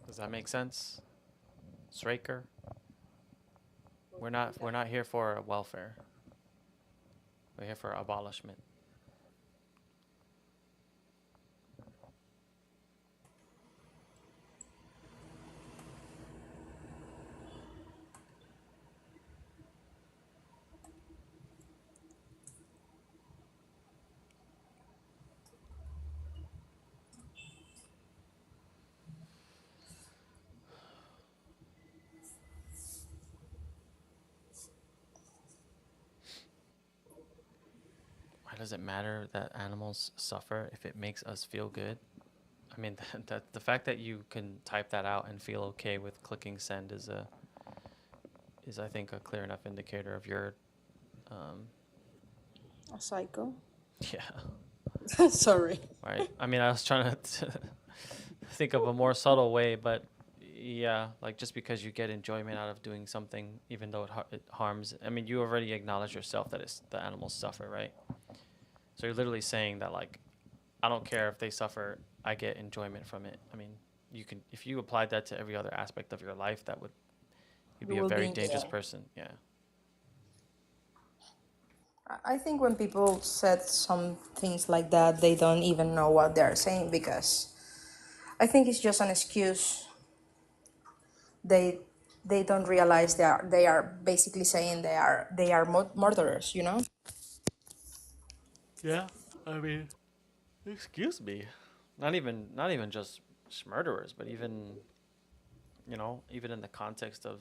Speaker 1: Does that make sense, Straker? We're not here for welfare. We're here for abolishment. Why does it matter that animals suffer if it makes us feel good? I mean, that the fact that you can type that out and feel okay with clicking send is I think a clear enough indicator of your
Speaker 8: A psycho.
Speaker 1: yeah.
Speaker 8: Sorry.
Speaker 1: Right. I mean, I was trying to think of a more subtle way, but yeah, like just because you get enjoyment out of doing something, even though it harms. I mean, you already acknowledge yourself that the animals suffer, right? So you're literally saying that, like, I don't care if they suffer, I get enjoyment from it. I mean, you can, if you applied that to every other aspect of your life, you'd be a
Speaker 8: will be
Speaker 1: very
Speaker 8: in
Speaker 1: dangerous
Speaker 8: jail.
Speaker 1: person. Yeah.
Speaker 8: I think when people said some things like that, they don't even know what they're saying, because I think it's just an excuse. They don't realize they are basically saying they are murderers, you know.
Speaker 1: Yeah, I mean, excuse me. Not even just murderers, but even, even in the context of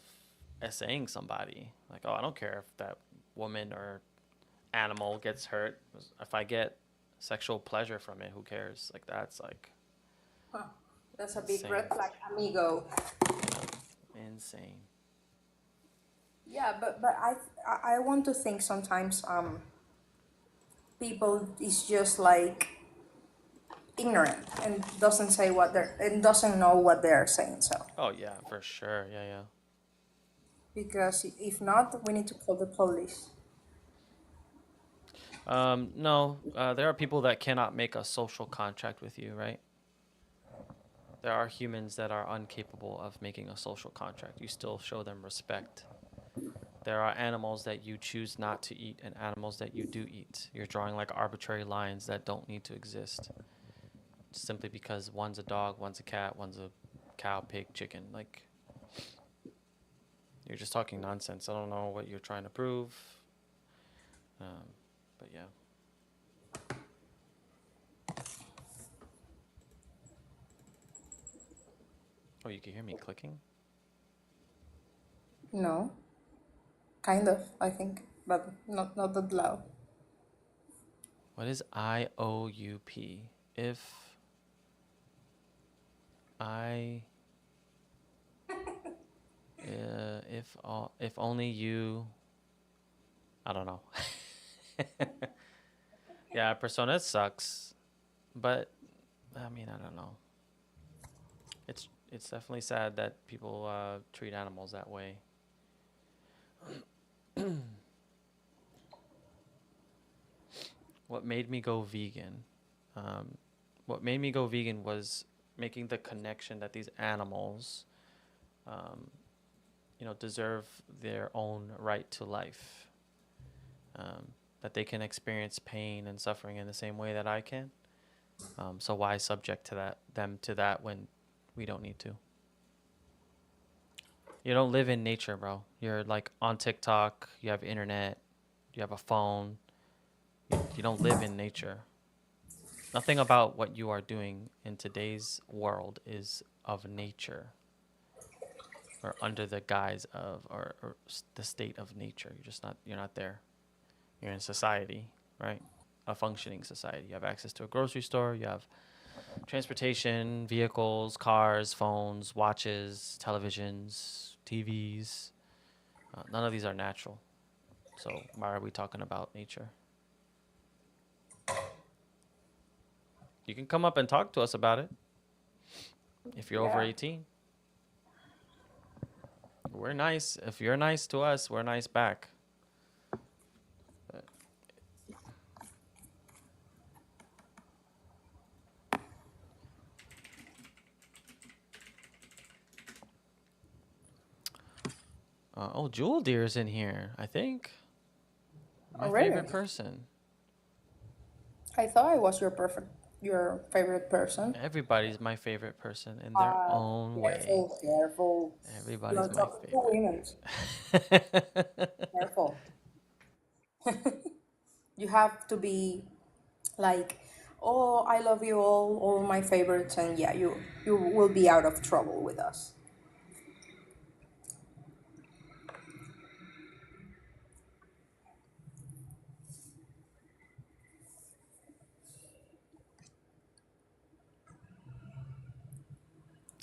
Speaker 1: essaying somebody. Like, oh, I don't care if that woman or animal gets hurt. If I get sexual pleasure from it, who cares? Like, that's like
Speaker 8: Huh. That's a big
Speaker 1: insane.
Speaker 8: red flag, amigo.
Speaker 1: Yeah, insane.
Speaker 8: Yeah, but I want to think sometimes people is just like ignorant and doesn't say what they're and doesn't know what they're saying. So
Speaker 1: Oh yeah, for sure. Yeah, yeah.
Speaker 8: because if not, we need to call the police.
Speaker 1: No, there are people that cannot make a social contract with you, right? There are humans that are incapable of making a social contract. You still show them respect. There are animals that you choose not to eat and animals that you do eat. You're drawing like arbitrary lines that don't need to exist. Simply because one's a dog, one's a cat, one's a cow, pig, chicken. Like, you're just talking nonsense. I don't know what you're trying to prove. But yeah. Oh, you can hear me clicking?
Speaker 8: No, kind of, I think, but not that loud.
Speaker 1: What is IOUP? I if only you, I don't know. Yeah, Persona sucks, but I mean, I don't know. It's definitely sad that people treat animals that way. What made me go vegan? What made me go vegan was making the connection that these animals, um, deserve their own right to life. That they can experience pain and suffering in the same way that I can. So why subject them to that when we don't need to? You don't live in nature, bro. You're like on TikTok. You have internet. You have a phone. You don't live in nature. Nothing about what you are doing in today's world is of nature or under the guise of or the state of nature. You're not there. You're in society, right? A functioning society. You have access to a grocery store. You have transportation, vehicles, cars, phones, watches, televisions, TVs. None of these are natural. So why are we talking about nature? You can come up and talk to us about it if you're over 18. We're nice. If you're nice to us, we're nice back. Oh, Jewel Deer's in here, I think. My favorite person.
Speaker 8: I thought I was your favorite person.
Speaker 1: Everybody's my favorite person in their own way.
Speaker 8: Careful.
Speaker 1: Everybody's my
Speaker 8: Talking to women.
Speaker 1: favorite.
Speaker 8: Careful. You have to be like, oh, I love you all my favorites, and yeah, you will be out of trouble with us.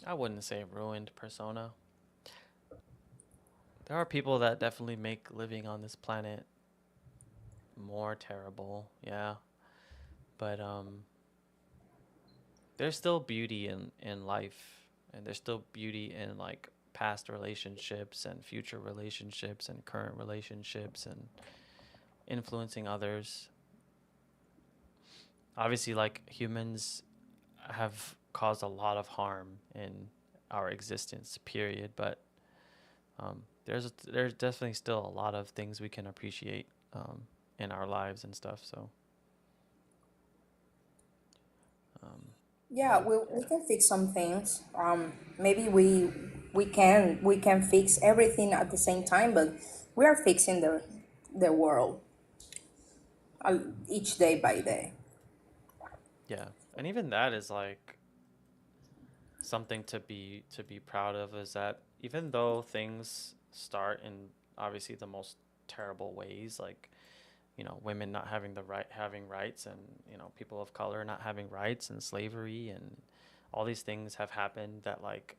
Speaker 1: I wouldn't say ruined persona. There are people that definitely make living on this planet more terrible, yeah. But there's still beauty in life, and there's still beauty in like past relationships and future relationships and current relationships and influencing others. Obviously, like, humans have caused a lot of harm in our existence, period. But there's definitely still a lot of things we can appreciate in our lives and stuff. So
Speaker 8: Yeah, we can fix some things. Maybe we can fix everything at the same time, but we are fixing the world each day by day.
Speaker 1: Yeah, and even that is like something to be proud of, is that even though things start in obviously the most terrible ways, like, you know, women not having the right having rights, and, you know, people of color not having rights, and slavery, and all these things have happened, that like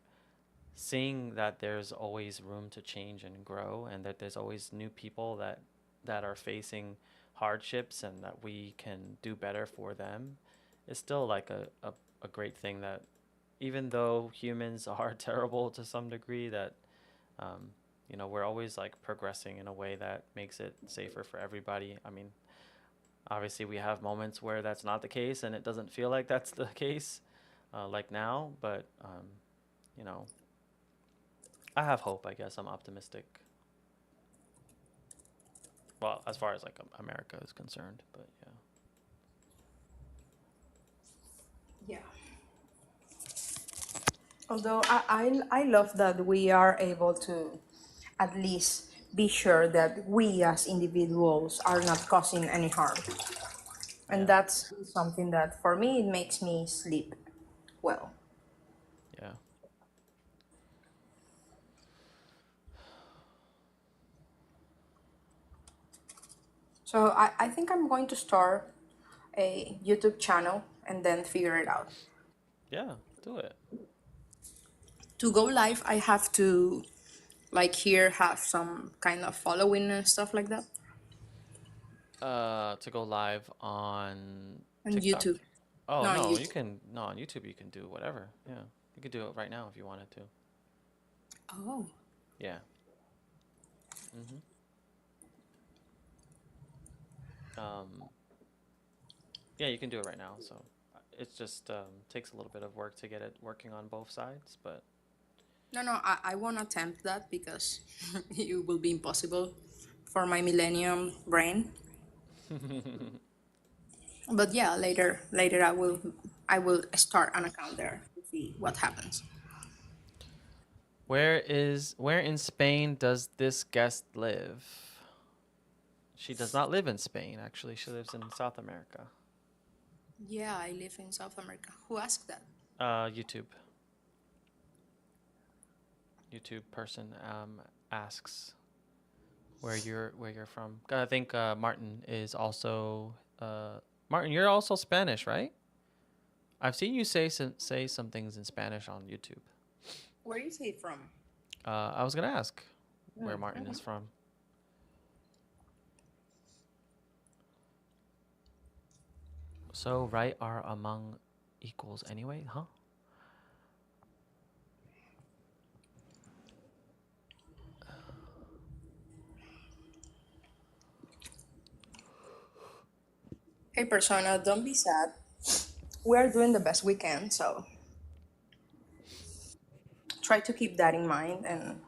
Speaker 1: seeing that there's always room to change and grow, and that there's always new people that are facing hardships, and that we can do better for them, is still like a great thing, that even though humans are terrible to some degree, that um, you know, we're always like progressing in a way that makes it safer for everybody. I mean, obviously we have moments where that's not the case, and it doesn't feel like that's the case, like now, but you know, I have hope, I guess. I'm optimistic. Well, as far as like America is concerned, but yeah.
Speaker 8: Yeah. Although I love that we are able to at least be sure that we as individuals are not causing any harm. And
Speaker 1: Yeah.
Speaker 8: that's something that for me it makes me sleep well.
Speaker 1: Yeah.
Speaker 8: So I think I'm going to start a YouTube channel and then figure it out.
Speaker 1: Yeah, do it.
Speaker 8: To go live, I have to like here have some kind of following and stuff like that
Speaker 1: To go live on
Speaker 8: on
Speaker 1: TikTok?
Speaker 8: YouTube.
Speaker 1: Oh,
Speaker 8: No, on
Speaker 1: no, you
Speaker 8: YouTube.
Speaker 1: can, no, on YouTube you can do whatever. Yeah. You could do it right now if you wanted to.
Speaker 8: Oh.
Speaker 1: Yeah. Mhm. Um yeah, you can do it right now, so it just takes a little bit of work to get it working on both sides, but
Speaker 8: No, no, I won't attempt that because it will be impossible for my millennium brain. But yeah, later I will start an account there to see what happens.
Speaker 1: where in Spain does this guest live? She does not live in Spain, actually. She lives in South America.
Speaker 8: Yeah, I live in South America. Who asked that?
Speaker 1: YouTube. YouTube person asks where you're from. I think Martin is also Martin, you're also Spanish, right? I've seen you say some things in Spanish on YouTube.
Speaker 8: Where is he from?
Speaker 1: I was gonna ask where Martin
Speaker 8: Okay.
Speaker 1: is from. So right are among equals anyway, huh?
Speaker 8: Hey, Persona, don't be sad. We're doing the best we can, so try to keep that in mind and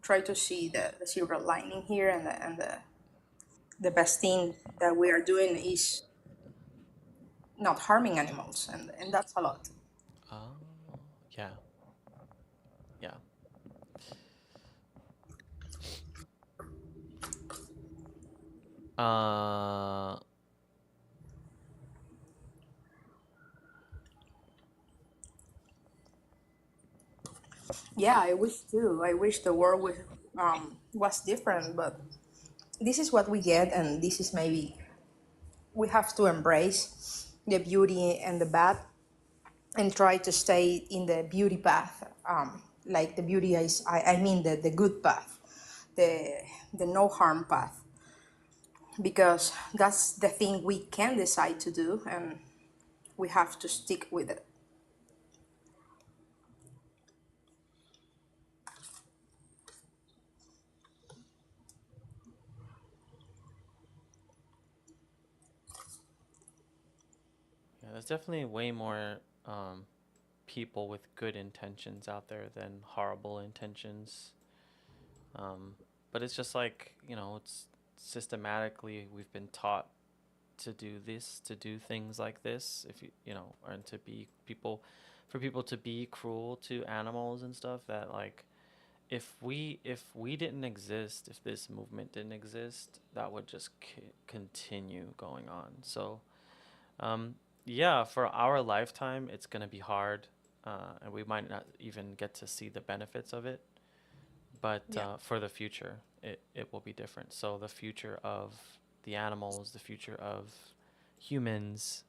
Speaker 8: try to see the silver lining here, and the best thing that we are doing is not harming animals, and that's a lot.
Speaker 1: Oh, yeah, yeah. Uh,
Speaker 8: Yeah, I wish too. I wish the world was different, but this is what we get, and this is maybe we have to embrace the beauty and the bad and try to stay in the beauty path. Like the beauty is, I mean the good path, the the no harm path, because that's the thing we can decide to do, and we have to stick with it.
Speaker 1: yeah, there's definitely way more people with good intentions out there than horrible intentions. Um, but it's just like, you know, it's systematically we've been taught to do this, to do things like this, if you know, and to be people, for people to be cruel to animals and stuff, that like if we didn't exist, if this movement didn't exist, that would just continue going on. So yeah, for our lifetime it's going to be hard, and we might not even get to see the benefits of it, but
Speaker 8: Yeah.
Speaker 1: for the future it will be different. So the future of the animals, the future of humans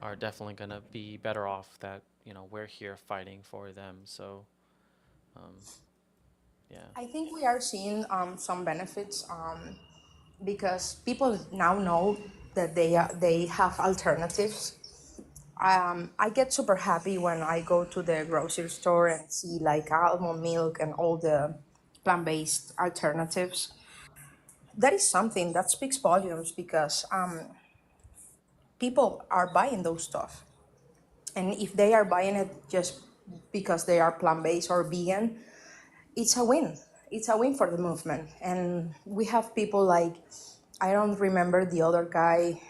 Speaker 1: are definitely going to be better off that, you know, we're here fighting for them. So um, yeah.
Speaker 8: I think we are seeing some benefits because people now know that they have alternatives. I get super happy when I go to the grocery store and see like almond milk and all the plant-based alternatives. That is something that speaks volumes because people are buying those stuff, and if they are buying it just because they are plant-based or vegan, it's a win. It's a win for the movement. And we have people like, I don't remember the other guy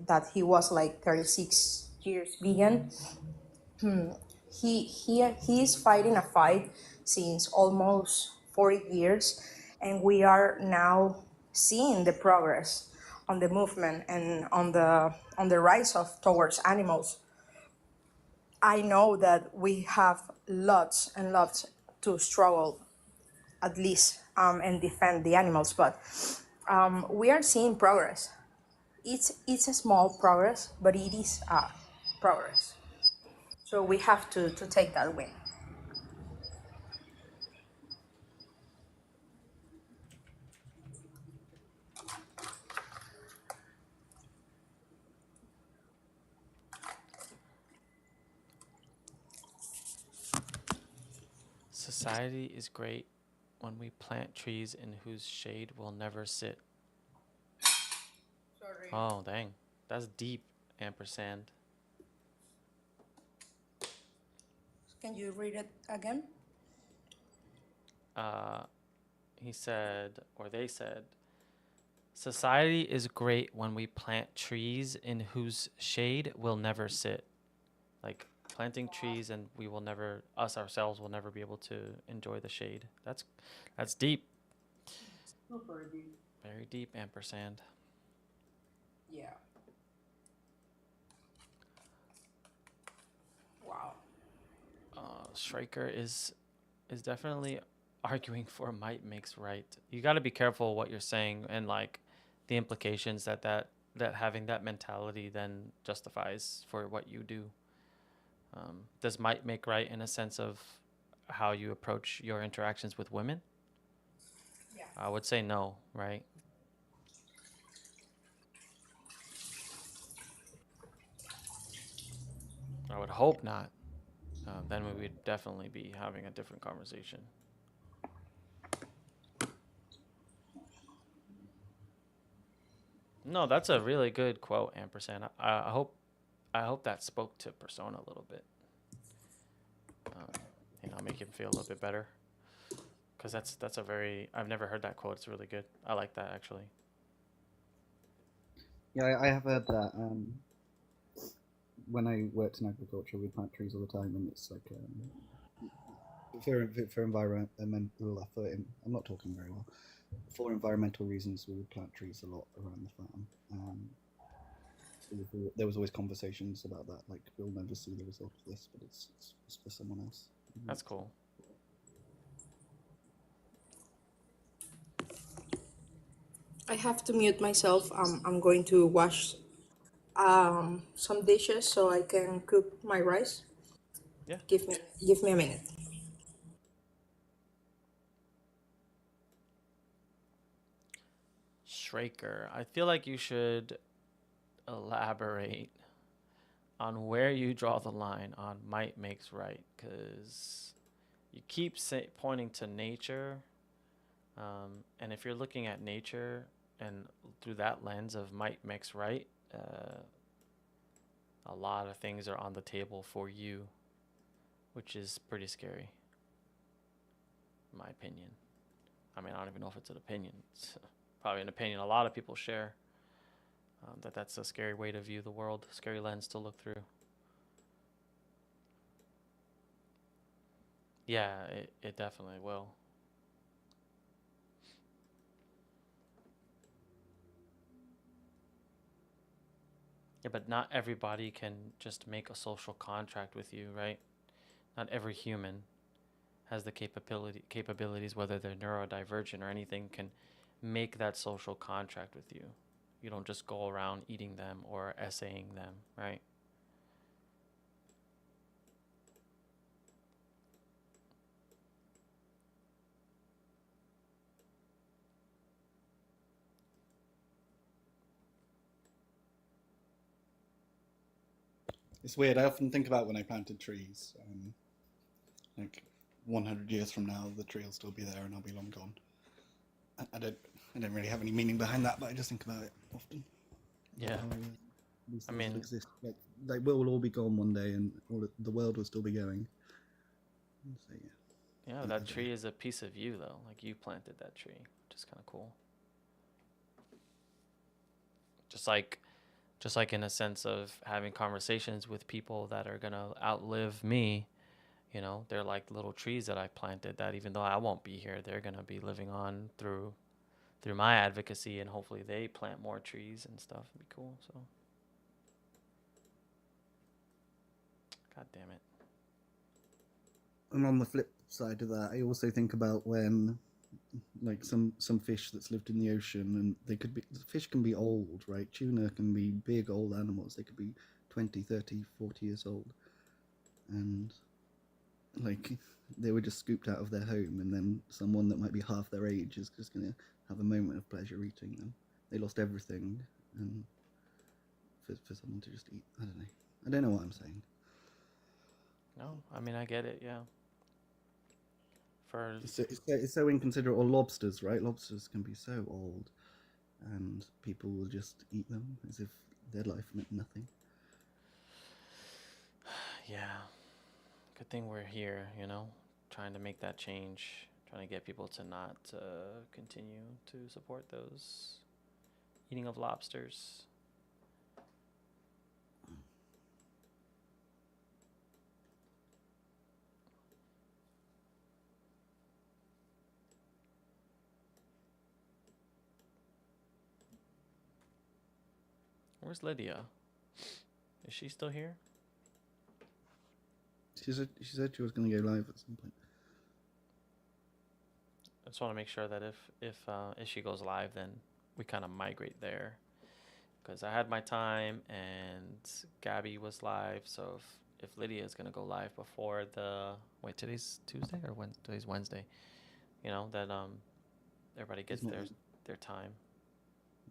Speaker 8: that he was like 36 years vegan. He is fighting a fight since almost 40 years, and we are now seeing the progress on the movement and on the rise of towards animals. I know that we have lots and lots to struggle, at least, and defend the animals, but we are seeing progress. It's a small progress, but it is progress. So we have to take that win.
Speaker 1: Society is great when we plant trees in whose shade we'll never sit.
Speaker 8: Sorry.
Speaker 1: Oh, dang. That's deep, ampersand.
Speaker 8: Can you read it again?
Speaker 1: Uh, he said, or they said, society is great when we plant trees in whose shade we'll never sit. Like planting trees, and we will never, us ourselves will never be able to enjoy the shade. That's deep.
Speaker 8: Super deep.
Speaker 1: Very deep, ampersand.
Speaker 8: Yeah. Wow.
Speaker 1: Striker is definitely arguing for might makes right. You got to be careful what you're saying, and like the implications that having that mentality then justifies for what you do. Does might make right in a sense of how you approach your interactions with women?
Speaker 8: Yeah.
Speaker 1: I would say no, right? I would hope not. Then we would definitely be having a different conversation. No, that's a really good quote, ampersand. I hope that spoke to Persona a little bit. You know, make him feel a little bit better. Because that's a very, I've never heard that quote. It's really good. I like that actually.
Speaker 5: Yeah, I have heard that. When I worked in agriculture, we plant trees all the time, and it's like for environment. I'm not talking very well. For environmental reasons, we would plant trees a lot around the farm. There was always conversations about that, like we'll never see the result of this, but it's for someone else.
Speaker 1: That's cool.
Speaker 8: I have to mute myself. I'm going to wash some dishes so I can cook my rice.
Speaker 1: Yeah.
Speaker 8: Give me a minute.
Speaker 1: Schraker, I feel like you should elaborate on where you draw the line on might makes right, because you keep pointing to nature, and if you're looking at nature and through that lens of might makes right, a lot of things are on the table for you, which is pretty scary, in my opinion. I mean, I don't even know if it's an opinion. It's probably an opinion a lot of people share. That's a scary way to view the world, scary lens to look through. Yeah, it definitely will. Yeah, but not everybody can just make a social contract with you, right? Not every human has the capabilities, whether they're neurodivergent or anything, can make that social contract with you. You don't just go around eating them or essaying them, right?
Speaker 5: It's weird. I often think about when I planted trees. Like 100 years from now, the tree will still be there and I'll be long gone. I don't really have any meaning behind that, but I just think about it often.
Speaker 1: Yeah.
Speaker 5: How, these
Speaker 1: I
Speaker 5: things
Speaker 1: mean,
Speaker 5: will exist. Like we'll all be gone one day, and the world will still be going. So yeah.
Speaker 1: yeah, that tree is a piece of you, though. Like you planted that tree, which is kind of cool. Just like in a sense of having conversations with people that are gonna outlive me. You know, they're like little trees that I planted that even though I won't be here, they're gonna be living on through my advocacy, and hopefully they plant more trees and stuff. It'd be cool. So, God damn it.
Speaker 5: And on the flip side of that, I also think about when, like some fish that's lived in the ocean, and fish can be old, right? Tuna can be big old animals. They could be 20, 30, 40 years old, and like they were just scooped out of their home, and then someone that might be half their age is just going to have a moment of pleasure eating them. They lost everything, and for someone to just eat, I don't know what I'm saying.
Speaker 1: No, I mean I get it. Yeah.
Speaker 5: It's so inconsiderate. Or lobsters, right? Lobsters can be so old, and people will just eat them as if their life meant nothing.
Speaker 1: Yeah. Good thing we're here, you know, trying to make that change, trying to get people to not continue to support those eating of lobsters. Where's Lydia? Is she still here?
Speaker 5: She said she was going to go live at some point.
Speaker 1: I just want to make sure that if she goes live, then we kind of migrate there, because I had my time and Gabby was live. So if Lydia is gonna go live before today's Tuesday or today's Wednesday, you know, that everybody gets their time.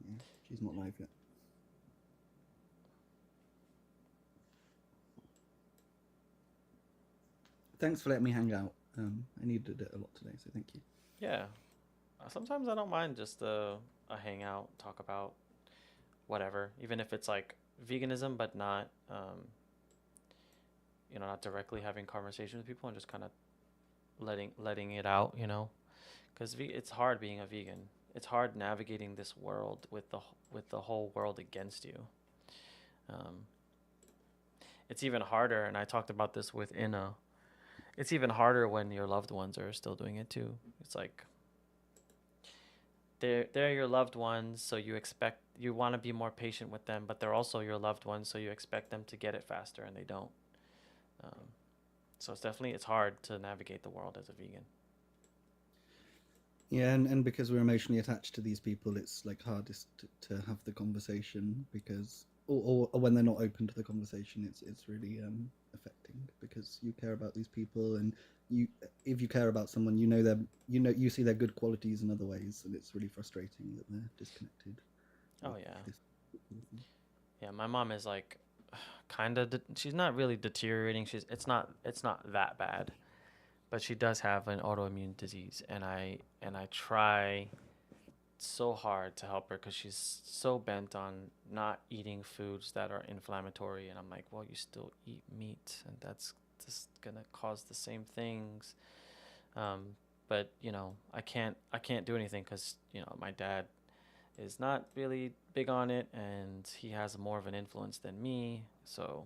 Speaker 5: Yeah, she's not live yet. Thanks for letting me hang out. I needed it a lot today, so thank you.
Speaker 1: Yeah. Sometimes I don't mind just a hangout, talk about whatever, even if it's like veganism, but not, not directly having conversations with people and just kind of letting it out, you know, because it's hard being a vegan. It's hard navigating this world with the whole world against you. It's even harder, and I talked about this with Inna. It's even harder when your loved ones are still doing it too. It's like they're your loved ones, so you want to be more patient with them, but they're also your loved ones, so you expect them to get it faster, and they don't. So it's hard to navigate the world as a vegan.
Speaker 5: Yeah, and because we're emotionally attached to these people, it's like hardest to have the conversation, because or when they're not open to the conversation, it's really affecting, because you care about these people, and if you care about someone, you see their good qualities in other ways, and it's really frustrating that they're disconnected.
Speaker 1: Oh yeah. Yeah, my mom is like kind of she's not really deteriorating. It's not that bad. But she does have an autoimmune disease, and I try so hard to help her because she's so bent on not eating foods that are inflammatory, and I'm like, well, you still eat meat, and that's just gonna cause the same things. But I can't do anything because my dad is not really big on it, and he has more of an influence than me. So,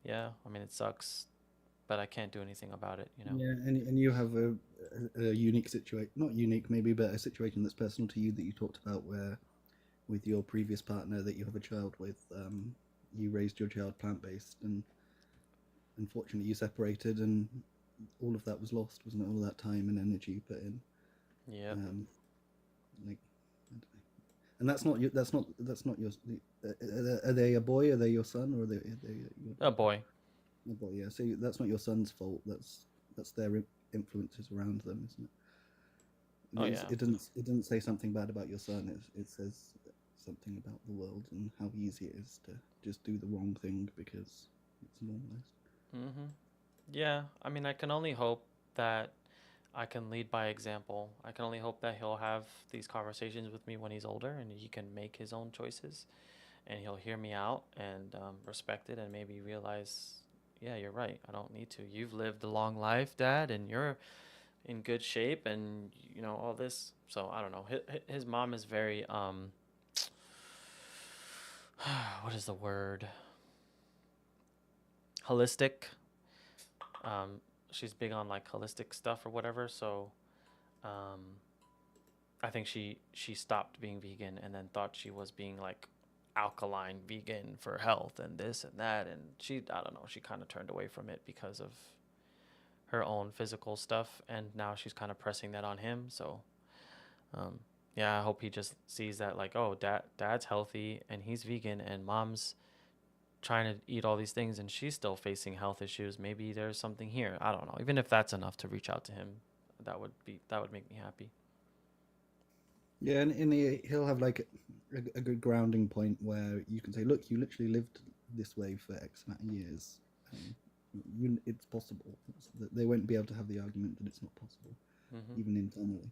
Speaker 1: yeah, I mean, it sucks, but I can't do anything about it, you know?
Speaker 5: Yeah, and you have a unique situation, not unique maybe, but a situation that's personal to you that you talked about where with your previous partner that you have a child with, you raised your child plant-based and unfortunately you separated and all of that was lost, wasn't it? All that time and energy you put in.
Speaker 1: Yeah.
Speaker 5: Like, I don't know. And that's not your. Are they a boy? Are they your son, or are they your
Speaker 1: A boy.
Speaker 5: a boy? Yeah. So that's not your son's fault. That's their influences around them, isn't it?
Speaker 1: Oh, yeah.
Speaker 5: It doesn't say something bad about your son. It says something about the world and how easy it is to just do the wrong thing because it's normalized.
Speaker 1: Mm-hmm. Yeah, I mean, I can only hope that I can lead by example. I can only hope that he'll have these conversations with me when he's older and he can make his own choices and he'll hear me out and respect it and maybe realize, yeah, you're right. I don't need to. You've lived a long life, Dad, and you're in good shape and, you know, all this. So I don't know. His mom is very, what is the word? Holistic. She's big on like holistic stuff or whatever. So I think she stopped being vegan and then thought she was being like alkaline vegan for health and this and that, and I don't know, she kind of turned away from it because of her own physical stuff, and now she's kind of pressing that on him. So yeah, I hope he just sees that like, oh, dad's healthy and he's vegan and mom's trying to eat all these things and she's still facing health issues. Maybe there's something here. I don't know. Even if that's enough to reach out to him, that would make me happy.
Speaker 5: Yeah, and he'll have like a good grounding point where you can say, look, you literally lived this way for X amount of years. It's possible. They won't be able to have the argument that it's not possible, even internally.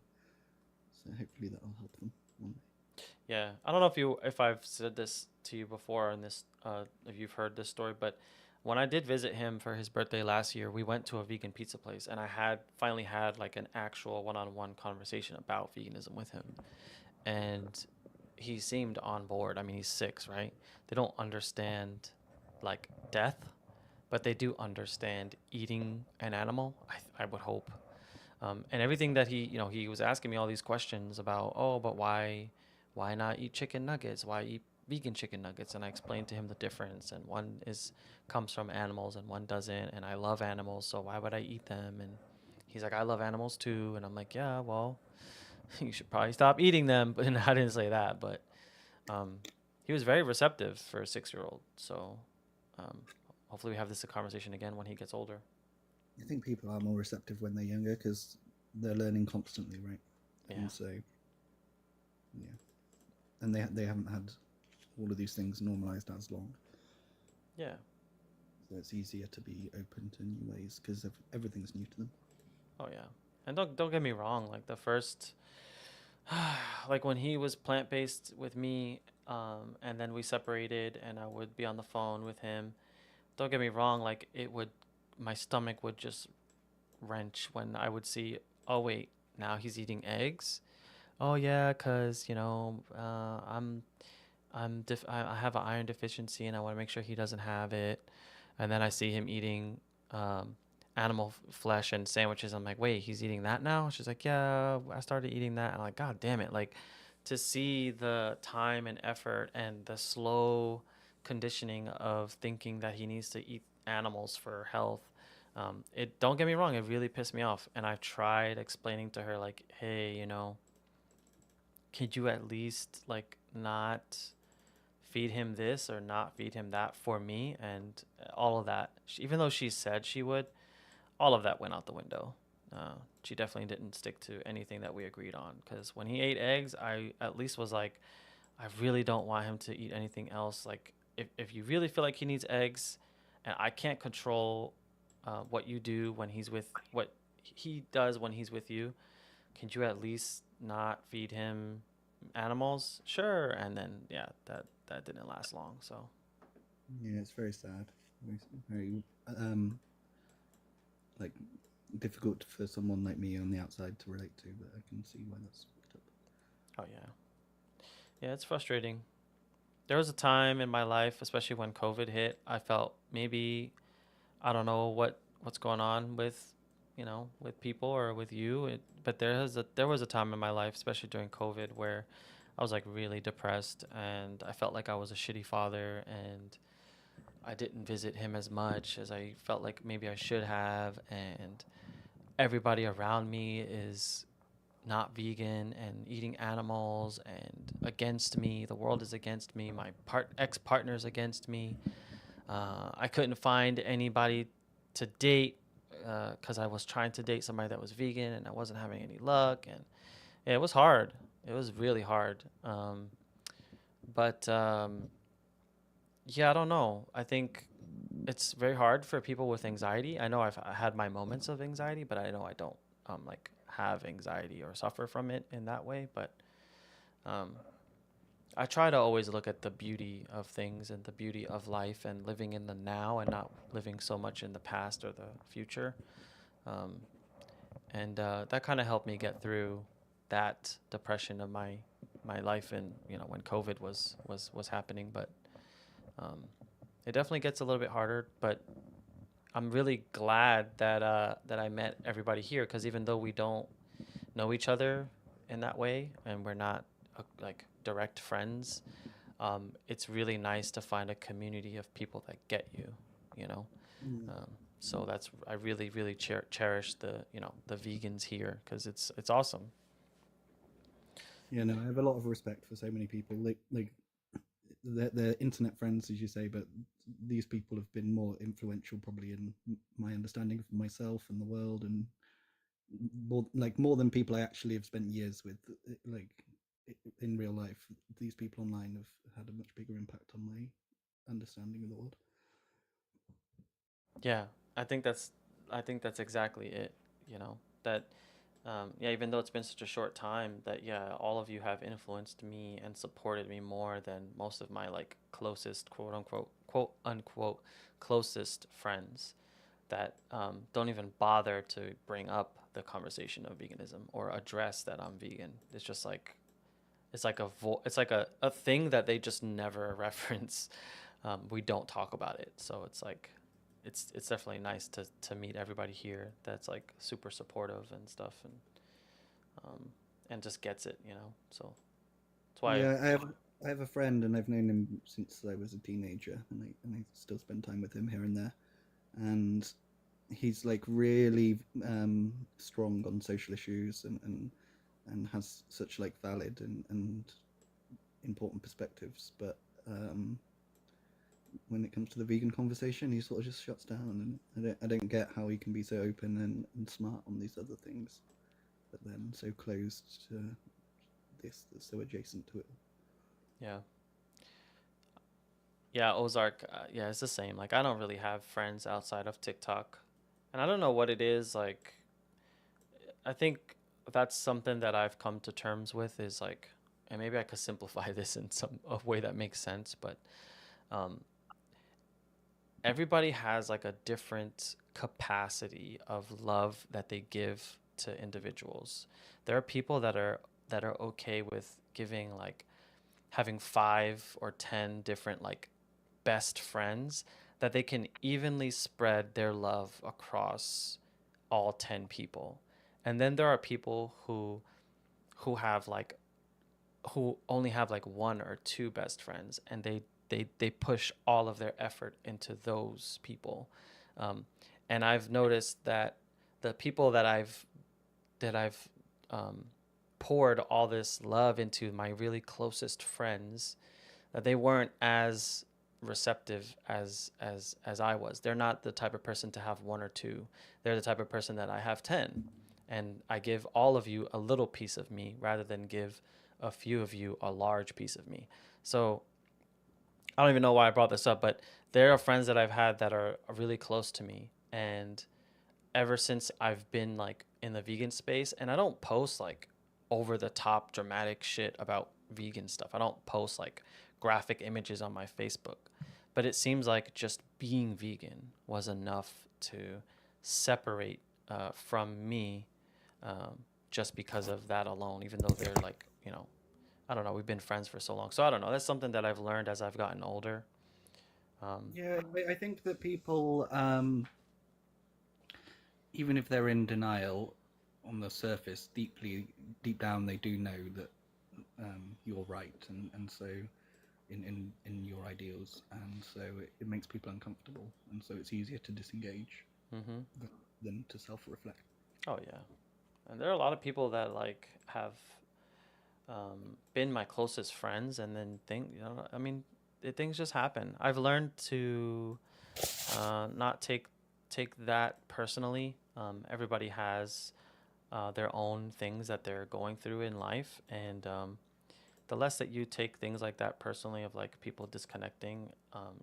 Speaker 5: So hopefully that'll help them one day.
Speaker 1: Yeah, I don't know if I've said this to you before in this if you've heard this story, but when I did visit him for his birthday last year, we went to a vegan pizza place and I had finally had like an actual one-on-one conversation about veganism with him. And he seemed on board. I mean, he's 6, right? They don't understand like death, but they do understand eating an animal, I would hope. And everything that he was asking me all these questions about, oh, but why not eat chicken nuggets? Why eat vegan chicken nuggets? And I explained to him the difference. And one comes from animals and one doesn't. And I love animals, so why would I eat them? And he's like, I love animals too. And I'm like, yeah, well, you should probably stop eating them. But I didn't say that, but he was very receptive for a 6-year-old. So hopefully we have this conversation again when he gets older.
Speaker 5: I think people are more receptive when they're younger because they're learning constantly, right?
Speaker 1: Yeah.
Speaker 5: And so, yeah, and they haven't had all of these things normalized as long.
Speaker 1: Yeah.
Speaker 5: So it's easier to be open to new ways because everything's new to them.
Speaker 1: Oh yeah, and don't get me wrong. Like the first, like when he was plant based with me, and then we separated, and I would be on the phone with him. Don't get me wrong. Like my stomach would just wrench when I would see, oh wait, now he's eating eggs. Oh yeah, 'cause I have an iron deficiency and I want to make sure he doesn't have it. And then I see him eating animal flesh and sandwiches. I'm like, wait, he's eating that now? She's like, yeah, I started eating that. I'm like, God damn it. Like to see the time and effort and the slow conditioning of thinking that he needs to eat animals for health. Don't get me wrong, it really pissed me off. And I tried explaining to her like, hey, could you at least like not feed him this or not feed him that for me? And all of that, even though she said she would, all of that went out the window. She definitely didn't stick to anything that we agreed on, because when he ate eggs, I at least was like, I really don't want him to eat anything else. Like if you really feel like he needs eggs and I can't control what you do when he's with what he does when he's with you, can you at least not feed him animals? Sure. And then yeah, that didn't last long. So
Speaker 5: yeah, it's very sad, very like difficult for someone like me on the outside to relate to, but I can see why that's fucked up.
Speaker 1: Oh yeah. Yeah, it's frustrating. There was a time in my life, especially when COVID hit, I felt maybe I don't know what's going on with, with people or with you. But there was a time in my life, especially during COVID, where I was like really depressed and I felt like I was a shitty father and I didn't visit him as much as I felt like maybe I should have, and everybody around me is not vegan and eating animals and against me. The world is against me. My ex partner's against me. I couldn't find anybody to date because I was trying to date somebody that was vegan and I wasn't having any luck. And yeah, it was hard. It was really hard. But yeah, I don't know. I think it's very hard for people with anxiety. I know I had my moments of anxiety, but I know I don't like have anxiety or suffer from it in that way. But um, I try to always look at the beauty of things and the beauty of life and living in the now and not living so much in the past or the future. Um, and that kind of helped me get through that depression of my life and when COVID was happening. But um, it definitely gets a little bit harder. But I'm really glad that I met everybody here because even though we don't know each other in that way and we're not like direct friends, it's really nice to find a community of people that get you, you know.
Speaker 5: Mm.
Speaker 1: So that's I really really cherish the vegans here because it's awesome.
Speaker 5: Yeah, no, I have a lot of respect for so many people. Like they're internet friends, as you say, but these people have been more influential probably in my understanding of myself and the world, and more than people I actually have spent years with. Like in real life, these people online have had a much bigger impact on my understanding of the world.
Speaker 1: Yeah, I think that's exactly it. You know that yeah, even though it's been such a short time, that yeah, all of you have influenced me and supported me more than most of my like closest quote unquote closest friends that don't even bother to bring up the conversation of veganism or address that I'm vegan. It's just like it's like a thing that they just never reference. We don't talk about it, so it's like it's definitely nice to meet everybody here that's like super supportive and stuff um, and just gets it, So that's why.
Speaker 5: Yeah, I have a friend, and I've known him since I was a teenager, and I still spend time with him here and there. And he's like really strong on social issues, and has such like valid and important perspectives. But when it comes to the vegan conversation, he sort of just shuts down, and I don't get how he can be so open and smart on these other things, but then so closed to this that's so adjacent to it.
Speaker 1: Yeah. Yeah, Ozark, yeah, it's the same. Like I don't really have friends outside of TikTok. And I don't know what it is like. I think that's something that I've come to terms with is like, and maybe I could simplify this in some a way that makes sense, but um, everybody has like a different capacity of love that they give to individuals. There are people that are okay with giving like having 5 or 10 different like best friends that they can evenly spread their love across all 10 people. And then there are people who have like who only have like 1 or 2 best friends and they push all of their effort into those people. And I've noticed that the people that I've um, poured all this love into, my really closest friends, that they weren't as receptive as I was. They're not the type of person to have 1 or 2. They're the type of person that I have 10, and I give all of you a little piece of me rather than give a few of you a large piece of me. So I don't even know why I brought this up, but there are friends that I've had that are really close to me, and ever since I've been like in the vegan space, and I don't post like over the top dramatic shit about vegan stuff. I don't post like graphic images on my Facebook. But it seems like just being vegan was enough to separate from me just because of that alone, even though they're like, I don't know. We've been friends for so long, so I don't know. That's something that I've learned as I've gotten older.
Speaker 5: Yeah, I think that people, even if they're in denial on the surface, deep down, they do know that you're right, and so in your ideals, and so it makes people uncomfortable, and so it's easier to disengage than to self-reflect.
Speaker 1: Oh yeah, and there are a lot of people that like have been my closest friends, and then I mean, things just happen. I've learned to not take that personally. Everybody has their own things that they're going through in life, and the less that you take things like that personally, of like people disconnecting,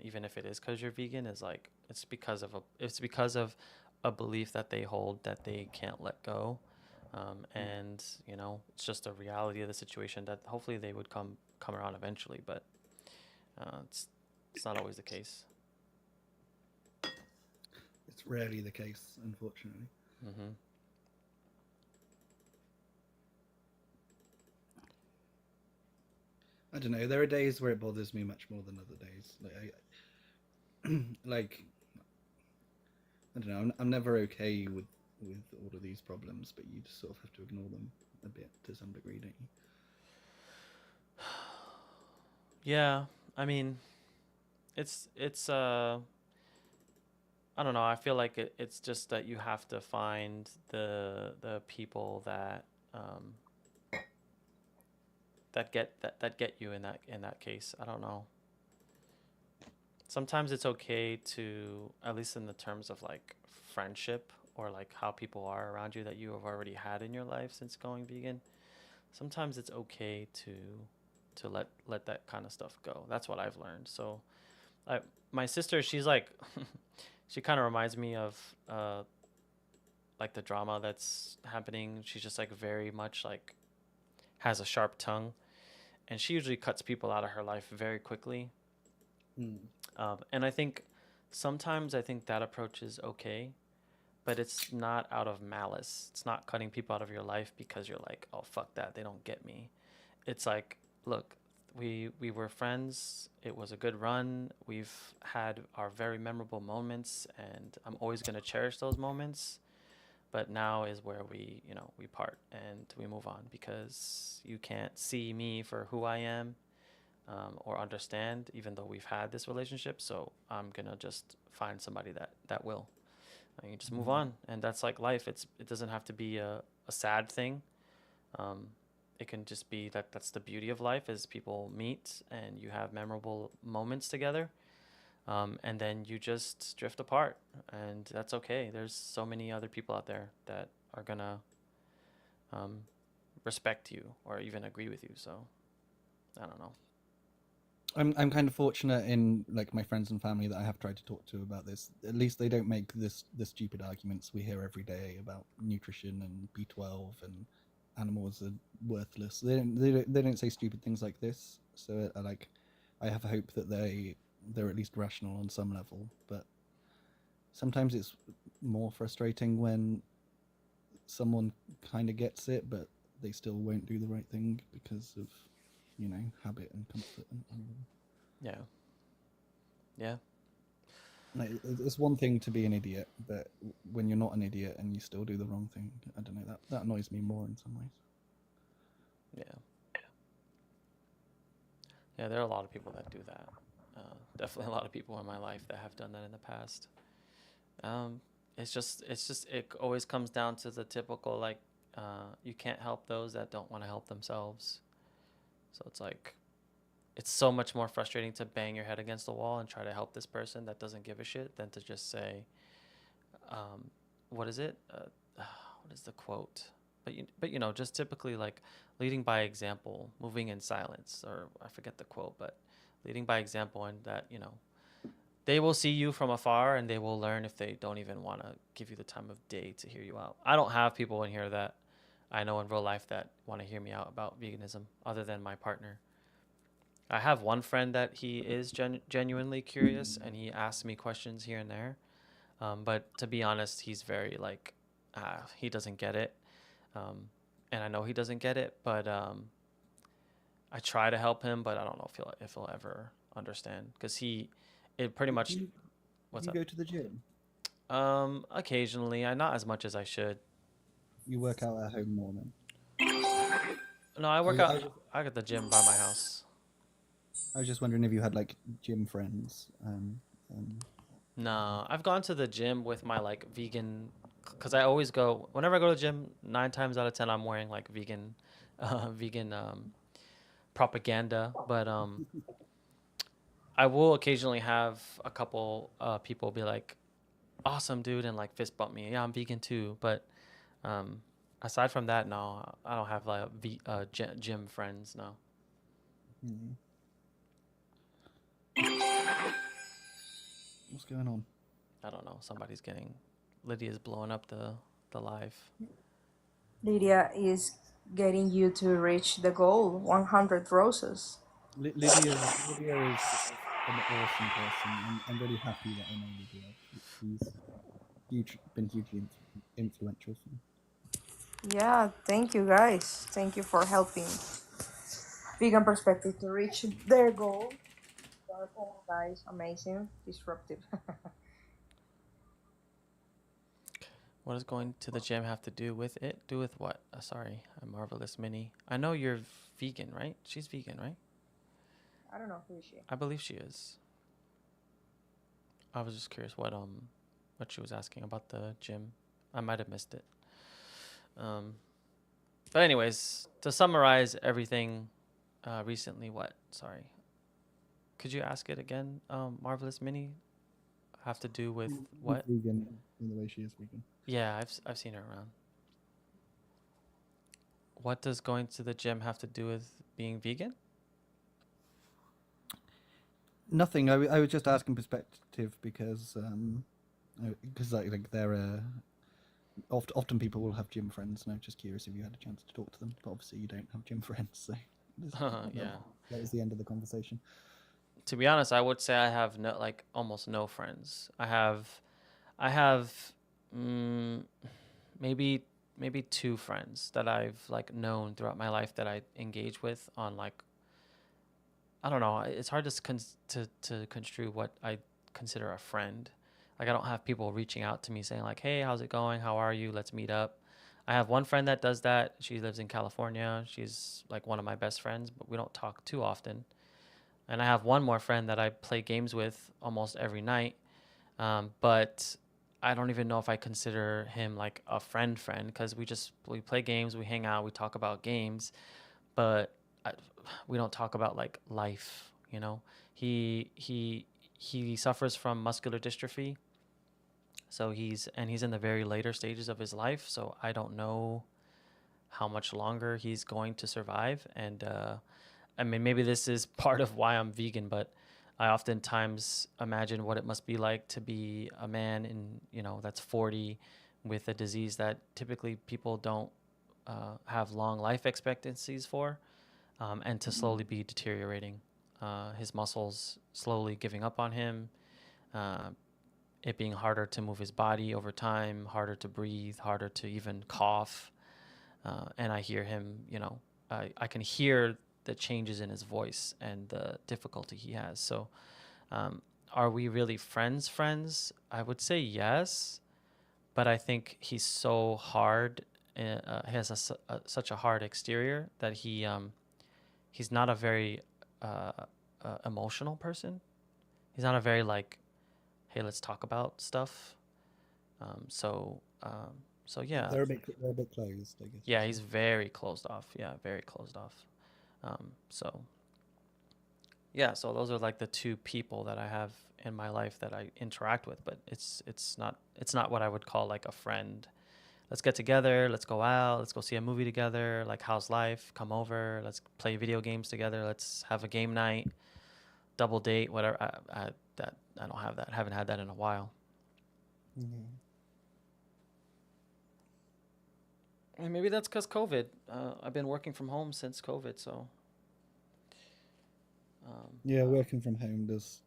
Speaker 1: even if it is because you're vegan, is like it's because of a belief that they hold that they can't let go. And you know, it's just a reality of the situation that hopefully they would come around eventually, but it's not always the case.
Speaker 5: It's rarely the case, unfortunately. I don't know. There are days where it bothers me much more than other days. Like I don't know. I'm never okay with all of these problems, but you just sort of have to ignore them a bit to some degree, don't you?
Speaker 1: Yeah, I mean, it's I don't know. I feel like it's just that you have to find the people that that get you in that case. I don't know. Sometimes it's okay to, at least in the terms of like friendship or like how people are around you that you have already had in your life since going vegan. Sometimes it's okay to let that kind of stuff go. That's what I've learned. So my sister, she's like she kind of reminds me of like the drama that's happening. She's just like very much like has a sharp tongue, and she usually cuts people out of her life very quickly. And I think sometimes I think that approach is okay, but it's not out of malice. It's not cutting people out of your life because you're like, oh fuck that, they don't get me. It's like, look, we were friends. It was a good run. We've had our very memorable moments, and I'm always gonna cherish those moments. But now is where we part and we move on, because you can't see me for who I am, or understand, even though we've had this relationship. So I'm gonna just find somebody that will. And you just move on, and that's like life. It doesn't have to be a sad thing. It can just be that's the beauty of life, is people meet and you have memorable moments together, and then you just drift apart, and that's okay. There's so many other people out there that are gonna respect you or even agree with you. So I don't know.
Speaker 5: I'm kind of fortunate in like my friends and family that I have tried to talk to about this. At least they don't make the stupid arguments we hear every day about nutrition and B12 and animals are worthless. They don't say stupid things like this. So I have hope that they're at least rational on some level. But sometimes it's more frustrating when someone kind of gets it, but they still won't do the right thing because of habit and comfort and
Speaker 1: Yeah. Yeah.
Speaker 5: like, it's one thing to be an idiot, but when you're not an idiot and you still do the wrong thing, I don't know, that annoys me more in some ways.
Speaker 1: Yeah. Yeah, there are a lot of people that do that. Definitely a lot of people in my life that have done that in the past. It always comes down to the typical, like, you can't help those that don't want to help themselves. So it's like, it's so much more frustrating to bang your head against the wall and try to help this person that doesn't give a shit than to just say, what is it? What is the quote? But just typically like leading by example, moving in silence, or I forget the quote, but leading by example, and that, they will see you from afar and they will learn if they don't even want to give you the time of day to hear you out. I don't have people in here that I know in real life that want to hear me out about veganism other than my partner. I have one friend that he is genuinely curious and he asks me questions here and there. But to be honest, he's very like, he doesn't get it. And I know he doesn't get it, but I try to help him, but I don't know if he'll ever understand because it pretty much.
Speaker 5: Do
Speaker 1: What's
Speaker 5: you
Speaker 1: up?
Speaker 5: go to the gym?
Speaker 1: Occasionally, I not as much as I should.
Speaker 5: You work out at home more then?
Speaker 1: No, I work
Speaker 5: I,
Speaker 1: out.
Speaker 5: I, was-
Speaker 1: I got the gym by my house.
Speaker 5: I was just wondering if you had like gym friends.
Speaker 1: No, I've gone to the gym with my like vegan, because I always go whenever I go to the gym. 9 times out of 10, I'm wearing like vegan propaganda. But I will occasionally have a couple people be like, "Awesome, dude," and like fist bump me. Yeah, I'm vegan too. But um, aside from that, no, I don't have like gym friends. No.
Speaker 5: Hmm. What's going on?
Speaker 1: I don't know. Lydia's blowing up the live.
Speaker 8: Lydia is getting you to reach the goal, 100 roses.
Speaker 5: Lydia is an awesome person. I'm really happy that I know Lydia. She's been hugely influential for me.
Speaker 8: Yeah, thank you guys. Thank you for helping Vegan Perspective to reach their goal. Wonderful, guys, amazing, disruptive.
Speaker 1: What does going to the gym have to do with it? Do with what? Sorry, a marvelous mini. I know you're vegan, right? She's vegan, right?
Speaker 8: I don't know who is she.
Speaker 1: I believe she is. I was just curious what she was asking about the gym. I might have missed it. But anyways, to summarize everything recently, what? Sorry. Could you ask it again? Marvelous Mini have to do with what?
Speaker 5: Vegan in the way she is vegan.
Speaker 1: Yeah, I've seen her around. What does going to the gym have to do with being vegan?
Speaker 5: Nothing. I was just asking perspective because like they're often people will have gym friends, and I'm just curious if you had a chance to talk to them. But obviously, you don't have gym friends, so
Speaker 1: Yeah.
Speaker 5: That was the end of the conversation.
Speaker 1: To be honest, I would say I have almost no friends. I have maybe 2 friends that I've like known throughout my life that I engage with on like, I don't know. It's hard to construe what I consider a friend. Like I don't have people reaching out to me saying like, "Hey, how's it going? How are you? Let's meet up." I have one friend that does that. She lives in California. She's like one of my best friends, but we don't talk too often. And I have one more friend that I play games with almost every night. But I don't even know if I consider him like a friend because we play games, we hang out, we talk about games, but we don't talk about like life. He suffers from muscular dystrophy, so he's in the very later stages of his life. So I don't know how much longer he's going to survive, and I mean, maybe this is part of why I'm vegan, but I oftentimes imagine what it must be like to be a man that's 40 with a disease that typically people don't have long life expectancies for, and to slowly be deteriorating. His muscles slowly giving up on him, it being harder to move his body over time, harder to breathe, harder to even cough. And I hear him, I can hear the changes in his voice and the difficulty he has. So, are we really friends? I would say yes, but I think he's so hard. He has such a hard exterior that he's not a very emotional person. He's not a very like, hey, let's talk about stuff. So yeah.
Speaker 5: They're a bit closed, I guess.
Speaker 1: Yeah, he's very closed off. Yeah, very closed off. So yeah, so those are like the 2 people that I have in my life that I interact with, but it's not what I would call like a friend. Let's get together, let's go out, let's go see a movie together, like how's life? Come over, let's play video games together, let's have a game night, double date, whatever. I don't have that. I haven't had that in a while.
Speaker 5: Mm-hmm.
Speaker 1: And maybe that's because COVID. I've been working from home since COVID, so.
Speaker 5: Yeah, working from home does.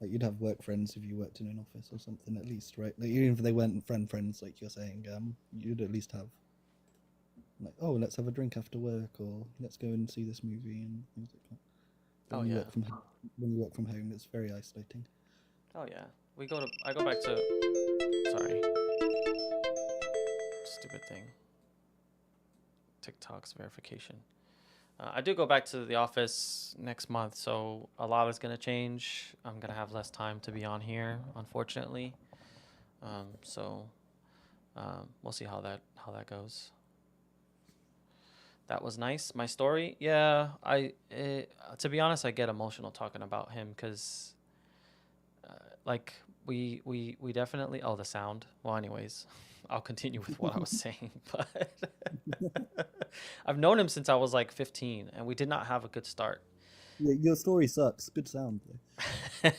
Speaker 5: Like you'd have work friends if you worked in an office or something, at least, right? Like even if they weren't friends, like you're saying, you'd at least have like, oh, let's have a drink after work, or let's go and see this movie and things like that. But
Speaker 1: Oh
Speaker 5: when you
Speaker 1: yeah.
Speaker 5: work from home, it's very isolating.
Speaker 1: Oh yeah. I go back to. Sorry. Stupid thing. TikTok's verification. I do go back to the office next month, so a lot is gonna change. I'm gonna have less time to be on here, unfortunately. So we'll see how that goes. That was nice. My story, yeah. To be honest, I get emotional talking about him because, like, we definitely. Oh, the sound. Well, anyways, I'll continue with what I was saying. But I've known him since I was like 15, and we did not have a good start.
Speaker 5: Yeah, your story sucks. Good sound though.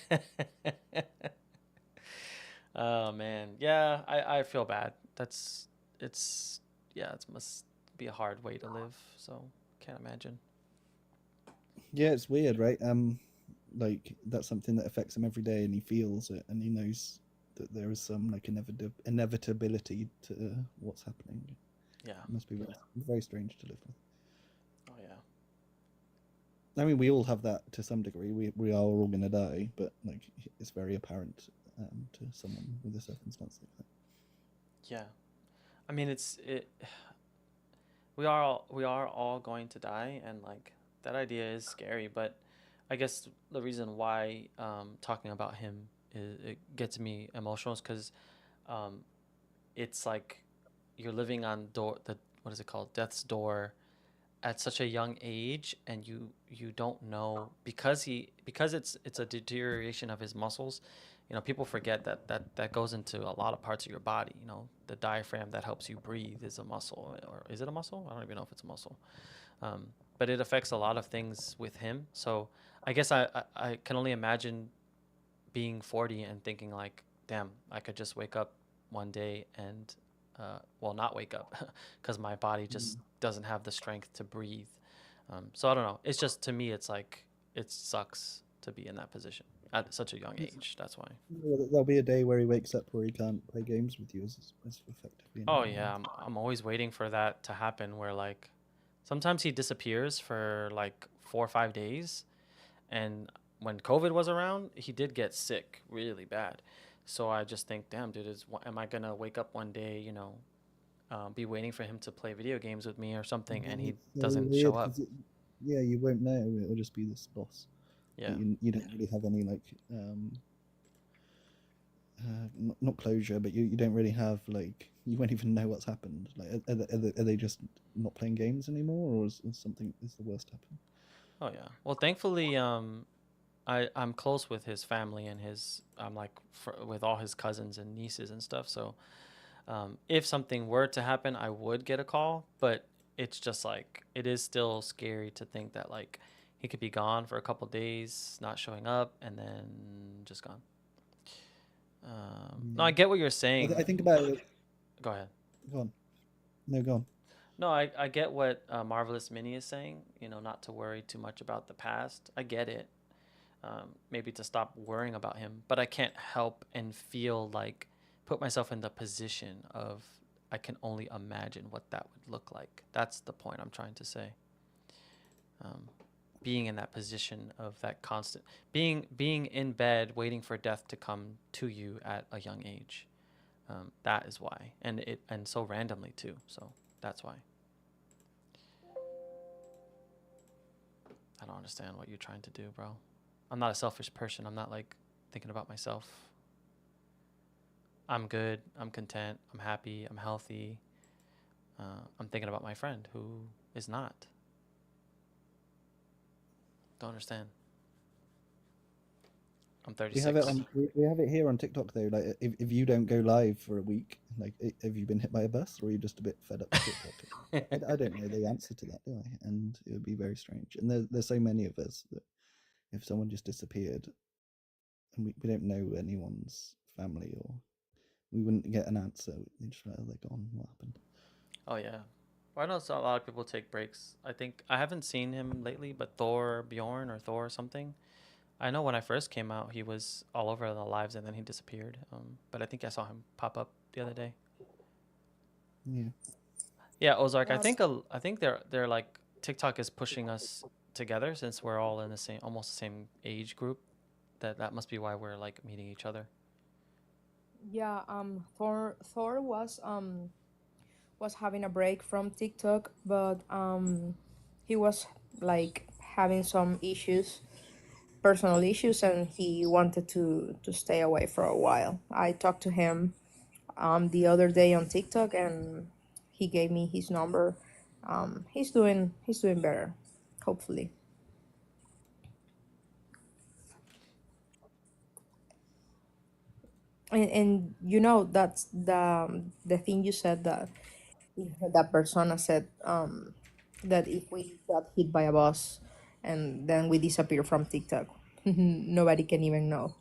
Speaker 1: Oh man, yeah. I feel bad. It's yeah. It must be a hard way to live. So can't imagine.
Speaker 5: Yeah, it's weird, right? Like that's something that affects him every day, and he feels it, and he knows that there is some like inevitability to what's happening.
Speaker 1: Yeah.
Speaker 5: It must be very strange to live with.
Speaker 1: Oh yeah.
Speaker 5: I mean, we all have that to some degree. We are all gonna die, but like it's very apparent to someone with a circumstance like that.
Speaker 1: Yeah. I mean, we are all going to die, and like that idea is scary. But I guess the reason why talking about him it gets me emotional is because um, it's like you're living on the what is it called, death's door at such a young age, and you don't know because it's a deterioration of his muscles. People forget that goes into a lot of parts of your body. The diaphragm that helps you breathe is a muscle, or is it a muscle? I don't even know if it's a muscle. But it affects a lot of things with him. So I guess I can only imagine being 40 and thinking like, damn, I could just wake up one day and well, not wake up because my body just doesn't have the strength to breathe. So I don't know. It's just, to me, it's like it sucks to be in that position at such a young age. That's why.
Speaker 5: There'll be a day where he wakes up where he can't play games with you as effectively
Speaker 1: Oh
Speaker 5: anymore.
Speaker 1: yeah, I'm always waiting for that to happen where like sometimes he disappears for like 4 or 5 days. And when COVID was around, he did get sick really bad. So I just think, damn, dude, am I gonna wake up one day, be waiting for him to play video games with me or something, and he
Speaker 5: It's so
Speaker 1: doesn't show
Speaker 5: weird
Speaker 1: up?
Speaker 5: because yeah, you won't know. It'll just be this loss.
Speaker 1: Yeah.
Speaker 5: But you don't really have any like not closure, but you don't really have like you won't even know what's happened. Like are they just not playing games anymore, or is the worst happened?
Speaker 1: Oh yeah. Well, thankfully, I'm close with his family and I'm like with all his cousins and nieces and stuff. So if something were to happen, I would get a call, but it's just like it is still scary to think that like he could be gone for a couple days, not showing up, and then just gone. No, I get what you're saying.
Speaker 5: I think about it.
Speaker 1: Go ahead.
Speaker 5: Go on. No, go on.
Speaker 1: No, I get what Marvelous Mini is saying. Not to worry too much about the past. I get it. Maybe to stop worrying about him, but I can't help and feel like put myself in the position of I can only imagine what that would look like. That's the point I'm trying to say. Being in that position of that constant being in bed waiting for death to come to you at a young age. That is why, and so randomly too. So that's why. I don't understand what you're trying to do, bro. I'm not a selfish person. I'm not like thinking about myself. I'm good. I'm content. I'm happy. I'm healthy. I'm thinking about my friend who is not. Don't understand. I'm 36.
Speaker 5: We have it here on TikTok though. Like if you don't go live for a week, like have you been hit by a bus, or are you just a bit fed up with TikTok? I don't know the answer to that, do I? And it would be very strange. And there's so many of us that if someone just disappeared, and we don't know anyone's family, or we wouldn't get an answer. They just like, oh, they're gone. What happened?
Speaker 1: Oh yeah. Well, I know a lot of people take breaks. I think I haven't seen him lately, but Bjorn or Thor something. I know when I first came out, he was all over the lives, and then he disappeared. But I think I saw him pop up the other day.
Speaker 5: Yeah.
Speaker 1: Yeah, Ozark. I
Speaker 8: Um,
Speaker 1: think I think they're like TikTok is pushing us together since we're all in the same almost the same age group. That must be why we're like meeting each other.
Speaker 8: yeah, Thor was having a break from TikTok, but he was like having some issues, personal issues, and he wanted to stay away for a while. I talked to him the other day on TikTok, and he gave me his number. He's doing better, hopefully. And you know that's the thing you said, that if that persona said that if we got hit by a bus and then we disappear from TikTok, nobody can even know.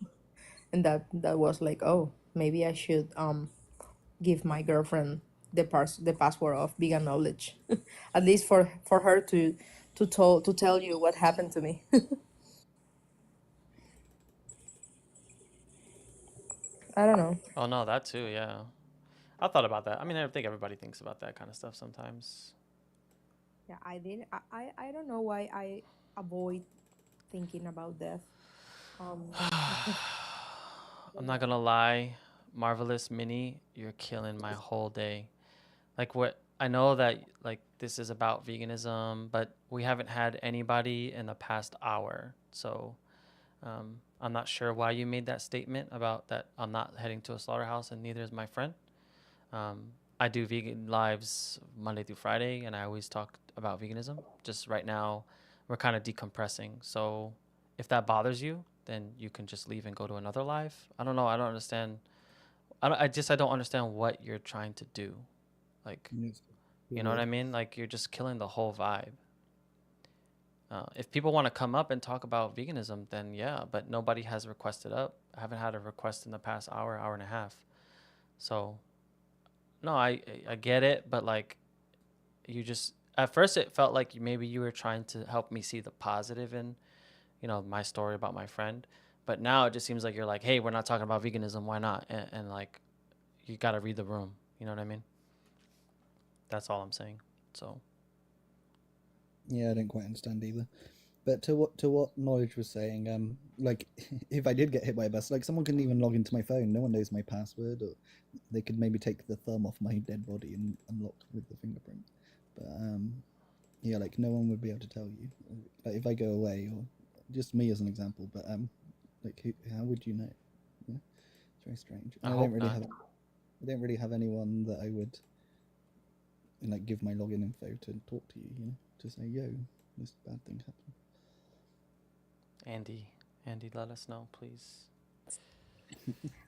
Speaker 8: And that was like, oh, maybe I should give my girlfriend the password of vegan knowledge, at least for her to tell you what happened to me. I don't know.
Speaker 1: Oh no, that too. Yeah, I thought about that. I mean, I think everybody thinks about that kind of stuff sometimes.
Speaker 8: Yeah, I did. I don't know why I avoid thinking about death. Um,
Speaker 1: I'm not gonna lie, Marvelous Mini, you're killing my whole day. Like what I know that like this is about veganism, but we haven't had anybody in the past hour. So I'm not sure why you made that statement about that I'm not heading to a slaughterhouse and neither is my friend. I do vegan lives Monday through Friday and I always talk about veganism. Just right now, we're kind of decompressing. So if that bothers you, then you can just leave and go to another live. I don't know. I don't understand. I don't understand what you're trying to do. Like,
Speaker 5: It's
Speaker 1: you know what I
Speaker 5: weird.
Speaker 1: mean? Like you're just killing the whole vibe. If people want to come up and talk about veganism, then yeah, but nobody has requested up. I haven't had a request in the past hour, hour and a half. So no, I get it, but like you just at first it felt like maybe you were trying to help me see the positive in my story about my friend, but now it just seems like you're like, hey, we're not talking about veganism, why not? And like you got to read the room. You know what I mean? That's all I'm saying. So
Speaker 5: Yeah, I don't quite understand either. But to what Knowledge was saying, like if I did get hit by a bus, like someone couldn't even log into my phone. No one knows my password, or they could maybe take the thumb off my dead body and unlock with the fingerprint. But yeah, like no one would be able to tell you. Like if I go away, or just me as an example. But like how would you know? Yeah, it's very strange.
Speaker 1: I
Speaker 5: And
Speaker 1: hope not.
Speaker 5: I don't really have anyone that I would like give my login info to talk to you. You know, to say, yo, this bad thing happened.
Speaker 1: Andy, let us know, please.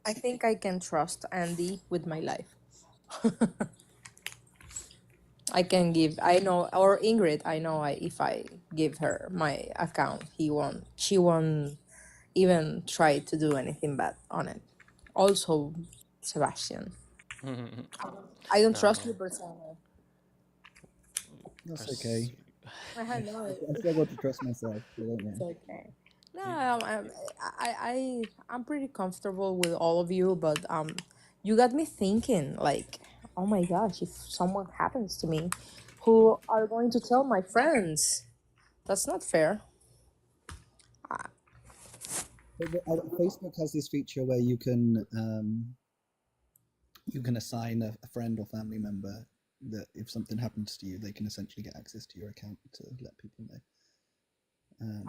Speaker 8: I think I can trust Andy with my life. I can give. I know, or Ingrid. I know. If I give her my account, She won't even try to do anything bad on it. Also, Sebastian. I don't trust
Speaker 1: No,
Speaker 8: you, persona.
Speaker 5: That's
Speaker 1: pers-
Speaker 5: okay.
Speaker 8: I know
Speaker 5: I
Speaker 8: it.
Speaker 5: still got to trust myself, so don't
Speaker 8: It's
Speaker 5: worry.
Speaker 8: okay. No,
Speaker 1: you,
Speaker 8: I'm pretty comfortable with all of you, but you got me thinking. Like, oh my gosh, if someone happens to me, who are going to tell my friends? That's not fair.
Speaker 5: Facebook has this feature where you can assign a friend or family member that if something happens to you, they can essentially get access to your account to let people know.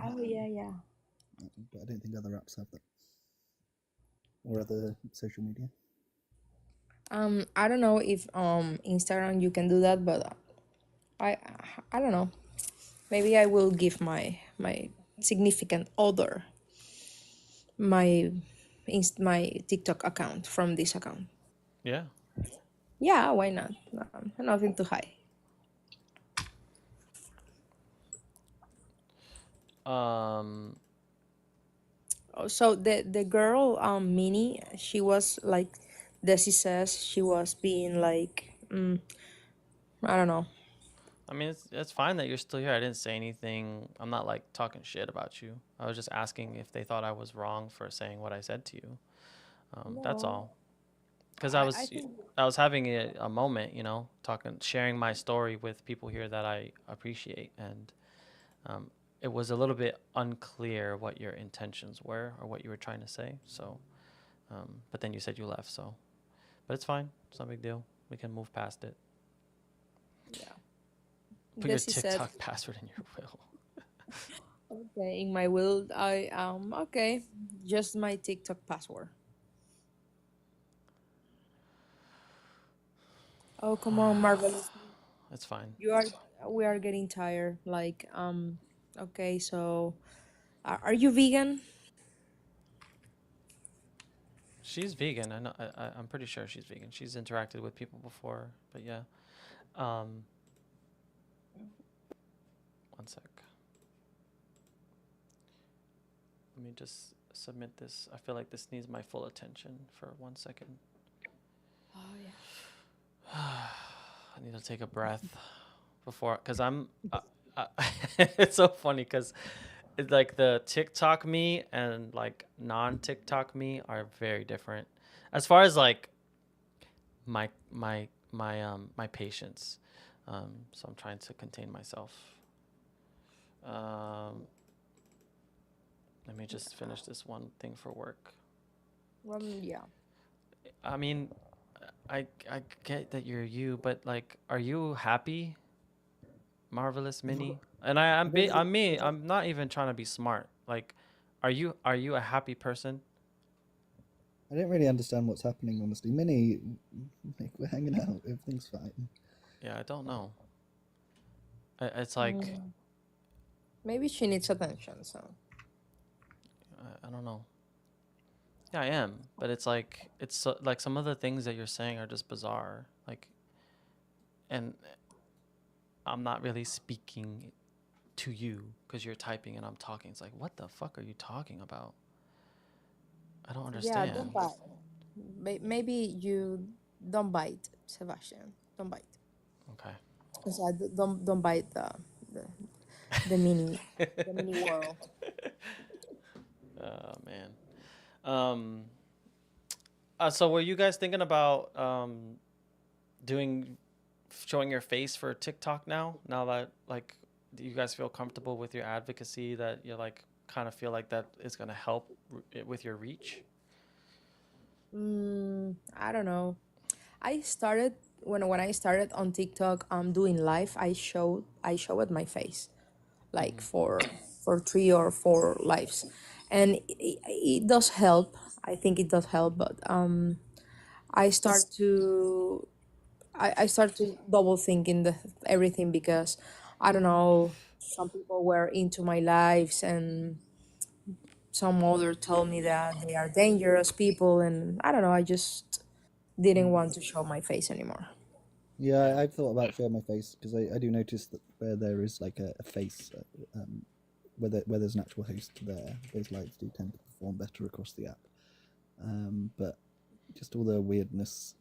Speaker 8: Oh yeah, yeah.
Speaker 5: But I don't think other apps have that or other social media.
Speaker 8: I don't know if Instagram you can do that, but I I don't know. Maybe I will give my significant other my TikTok account from this account.
Speaker 1: yeah.
Speaker 8: Yeah, why not? Nothing to hide.
Speaker 1: Um,
Speaker 8: Oh, so the girl Minnie, she was like, Desi says she was being like, I don't know.
Speaker 1: I mean, it's fine that you're still here. I didn't say anything. I'm not like talking shit about you. I was just asking if they thought I was wrong for saying what I said to you. That's
Speaker 8: No.
Speaker 1: all. because
Speaker 8: I think
Speaker 1: I was having a moment, sharing my story with people here that I appreciate, and um, it was a little bit unclear what your intentions were or what you were trying to say. So, but then you said you left, so but it's fine. It's no big deal. We can move past it.
Speaker 8: yeah.
Speaker 1: Put your
Speaker 8: Desi said,
Speaker 1: TikTok password in your will.
Speaker 8: okay, in my will, I okay, just my TikTok password. Oh, come on, Marvelous.
Speaker 1: It's fine.
Speaker 8: You are, we are getting tired. Like, okay, so are you vegan?
Speaker 1: She's vegan. I know. I'm pretty sure she's vegan. She's interacted with people before, but yeah. Um, One sec. Let me just submit this. I feel like this needs my full attention for 1 second.
Speaker 8: Oh yeah.
Speaker 1: I need to take a breath before, because it's so funny because it's like the TikTok me and like non-TikTok me are very different as far as like my patience. So I'm trying to contain myself. Let me just finish this one thing for work.
Speaker 8: Yeah.
Speaker 1: I mean, I get that you're you, but like, are you happy, Marvelous Mini? And I'm me. I'm not even trying to be smart. Like, are you a happy person?
Speaker 5: I don't really understand what's happening, honestly. Minnie, like, we're hanging out. Everything's fine.
Speaker 1: Yeah, I don't know. It's like
Speaker 8: Maybe she needs attention. So
Speaker 1: I don't know. Yeah, I am, but it's like like some of the things that you're saying are just bizarre. Like, and I'm not really speaking to you because you're typing and I'm talking. It's like, what the fuck are you talking about? I don't
Speaker 8: yeah,
Speaker 1: understand.
Speaker 8: don't bite. Maybe you don't bite, Sebastian. Don't bite.
Speaker 1: Okay.
Speaker 8: So don't bite the the mini the mini world.
Speaker 1: Oh man. Um. So were you guys thinking about doing showing your face for TikTok now? Now that like do you guys feel comfortable with your advocacy that you like kind of feel like that is gonna help with your reach?
Speaker 8: I don't know. I started when I started on TikTok doing live. I showed my face like for 3 or 4 lives, and it does help. I think it does help, but I start to I start to double think in the everything because I don't know, some people were into my lives and some other told me that they are dangerous people, and I don't know, I just didn't want to show my face anymore.
Speaker 5: Yeah, I've thought about showing my face because I do notice that where there is like a face, where there's an actual host there, those lives do tend to perform better across the app. But just all the weirdness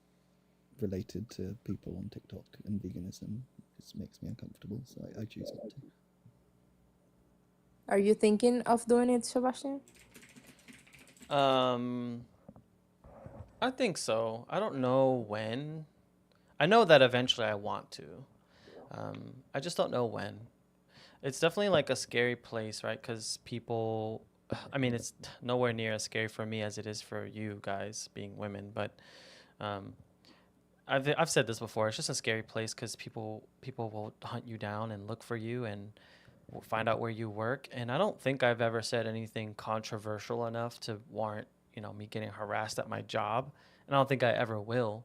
Speaker 5: related to people on TikTok and veganism just makes me uncomfortable, so I choose not to.
Speaker 8: Are you thinking of doing it, Sebastian?
Speaker 1: Um, I think so. I don't know when. I know that eventually I want to. I just don't know when. It's definitely like a scary place, right? Because people, I mean, it's nowhere near as scary for me as it is for you guys being women. But um, I've said this before. It's just a scary place because people will hunt you down and look for you and will find out where you work. And I don't think I've ever said anything controversial enough to warrant me getting harassed at my job. And I don't think I ever will.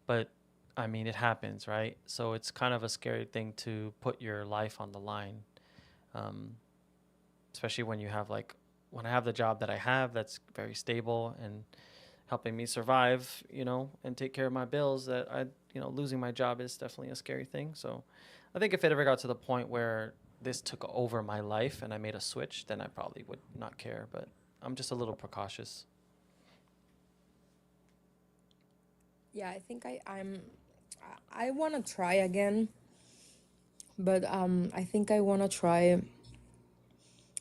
Speaker 1: But I mean, it happens, right? So it's kind of a scary thing to put your life on the line, um, especially when you have when I have the job that I have that's very stable and helping me survive, and take care of my bills. That losing my job is definitely a scary thing. So I think if it ever got to the point where this took over my life and I made a switch, then I probably would not care. But I'm just a little precautious.
Speaker 8: Yeah, I think I want to try again, but I think I want to try,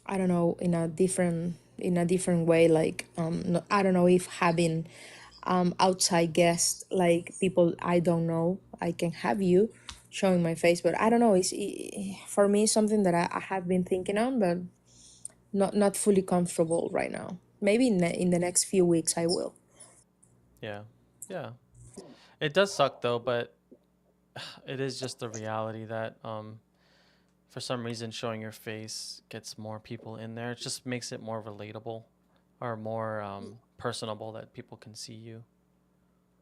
Speaker 8: I don't know, in a different way, like I don't know if having outside guests, like people I don't know. I can have you showing my face, but I don't know. For me something that I have been thinking on, but not fully comfortable right now. Maybe in the next few weeks I will.
Speaker 1: Yeah. Yeah. It does suck though, but it is just the reality that for some reason showing your face gets more people in there. It just makes it more relatable or more personable that people can see you.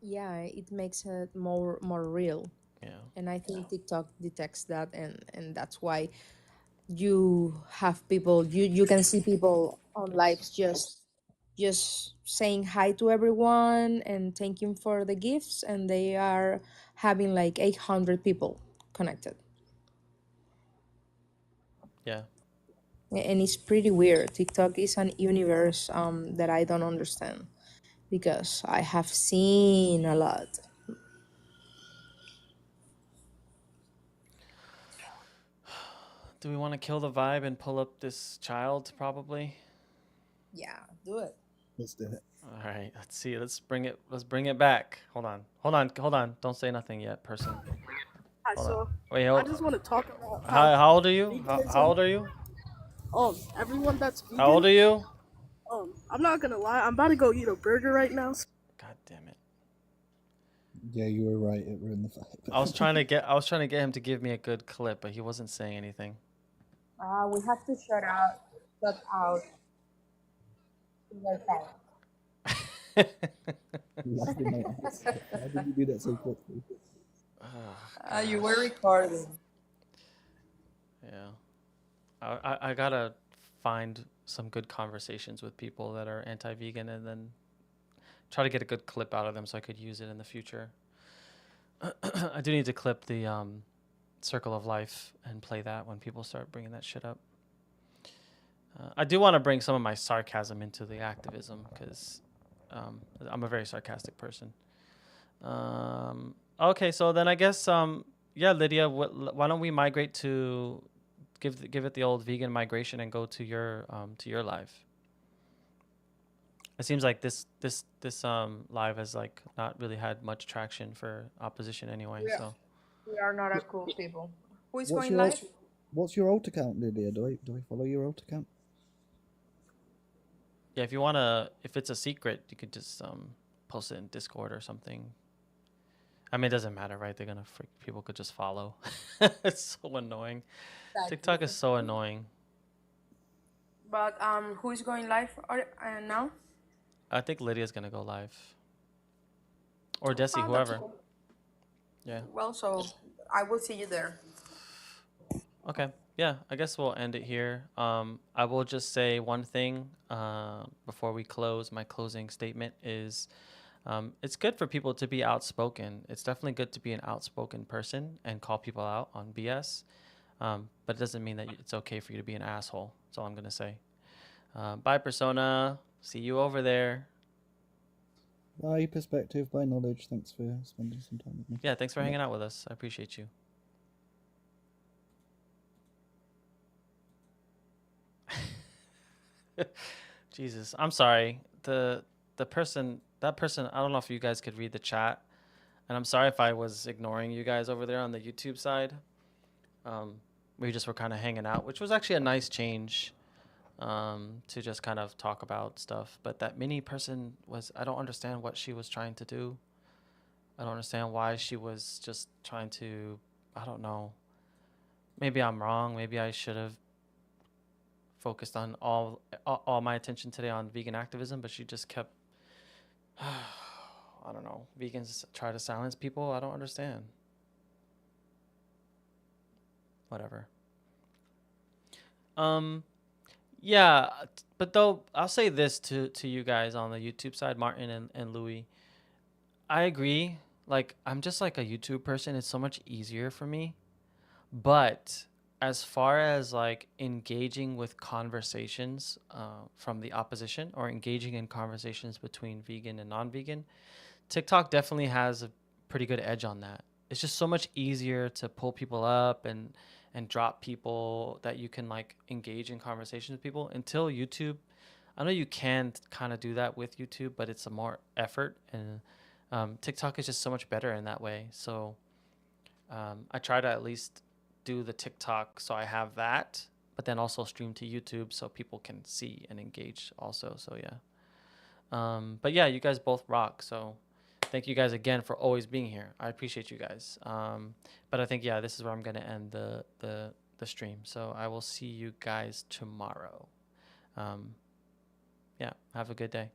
Speaker 8: Yeah, it makes it more real.
Speaker 1: Yeah.
Speaker 8: And I think TikTok detects that, and that's why you have people, you can see people on lives just saying hi to everyone and thanking for the gifts, and they are having like 800 people connected.
Speaker 1: Yeah.
Speaker 8: And it's pretty weird. TikTok is an universe that I don't understand because I have seen a lot.
Speaker 1: Do we want to kill the vibe and pull up this child probably?
Speaker 8: Yeah, do it.
Speaker 5: Let's do it.
Speaker 1: All right, let's see. Let's bring it back. Hold on. Hold on. Don't say nothing yet, person.
Speaker 3: Hi,
Speaker 1: Hold on.
Speaker 3: so
Speaker 1: Wait,
Speaker 3: I
Speaker 1: hold.
Speaker 3: just want to talk about
Speaker 1: How old are you? How
Speaker 3: veganism.
Speaker 1: old are you?
Speaker 3: Everyone that's
Speaker 1: How old
Speaker 3: vegan.
Speaker 1: are you?
Speaker 3: I'm not gonna lie. I'm about to go eat a burger right now.
Speaker 1: God damn it.
Speaker 5: Yeah, you were right. It ruined the fight.
Speaker 1: I was trying to get him to give me a good clip, but he wasn't saying anything.
Speaker 8: We have to shut out your phone.
Speaker 5: Laughed in my ass. How did you do that so quickly?
Speaker 1: Oh,
Speaker 8: You were recording.
Speaker 1: yeah. I gotta find some good conversations with people that are anti-vegan and then try to get a good clip out of them so I could use it in the future. I do need to clip the circle of life and play that when people start bringing that shit up. I do want to bring some of my sarcasm into the activism because I'm a very sarcastic person. Okay, so then I guess yeah, Lydia, why don't we migrate to give it the old vegan migration and go to your live? It seems like this live has like not really had much traction for opposition anyway.
Speaker 8: Yeah.
Speaker 1: So
Speaker 8: We are not a cool people. Who is
Speaker 5: What's
Speaker 8: going
Speaker 5: your
Speaker 8: live?
Speaker 5: What's your alt account, Lydia? Do I follow your alt account?
Speaker 1: yeah, if it's a secret, you could just post it in Discord or something. I mean, it doesn't matter, right? They're gonna people could just follow. It's so annoying. TikTok is so annoying.
Speaker 8: But who is going live now?
Speaker 1: I think Lydia's gonna go live. Or Desi,
Speaker 8: Oh, that's
Speaker 1: whoever.
Speaker 8: cool.
Speaker 1: Yeah.
Speaker 8: Well, so I will see you there.
Speaker 1: Okay. Yeah, I guess we'll end it here. I will just say one thing before we close. My closing statement is it's good for people to be outspoken. It's definitely good to be an outspoken person and call people out on BS. But it doesn't mean that it's okay for you to be an asshole. That's all I'm going to say. Bye, Persona. See you over there.
Speaker 5: Bye, perspective, bye, knowledge. Thanks for spending some time with me.
Speaker 1: Yeah, thanks for hanging out with us. I appreciate you. Jesus, I'm sorry. That person, I don't know if you guys could read the chat. And I'm sorry if I was ignoring you guys over there on the YouTube side. We just were kind of hanging out, which was actually a nice change to just kind of talk about stuff. But that mini person I don't understand what she was trying to do. I don't understand why she was just trying to, I don't know. Maybe I'm wrong. Maybe I should have focused on all my attention today on vegan activism, but she just kept, I don't know, vegans try to silence people. I don't understand. Whatever. Yeah, but though I'll say this to you guys on the YouTube side, Martin and Louis. I agree. Like I'm just like a YouTube person. It's so much easier for me. But as far as like engaging with conversations from the opposition or engaging in conversations between vegan and non-vegan, TikTok definitely has a pretty good edge on that. It's just so much easier to pull people up and drop people that you can like engage in conversations with people. Until YouTube, I know you can kind of do that with YouTube, but it's a more effort, and TikTok is just so much better in that way. So I try to at least do the TikTok so I have that, but then also stream to YouTube so people can see and engage also. So yeah. But yeah, you guys both rock. So thank you guys again for always being here. I appreciate you guys. But I think, yeah, this is where I'm going to end the stream. So I will see you guys tomorrow. Yeah, have a good day.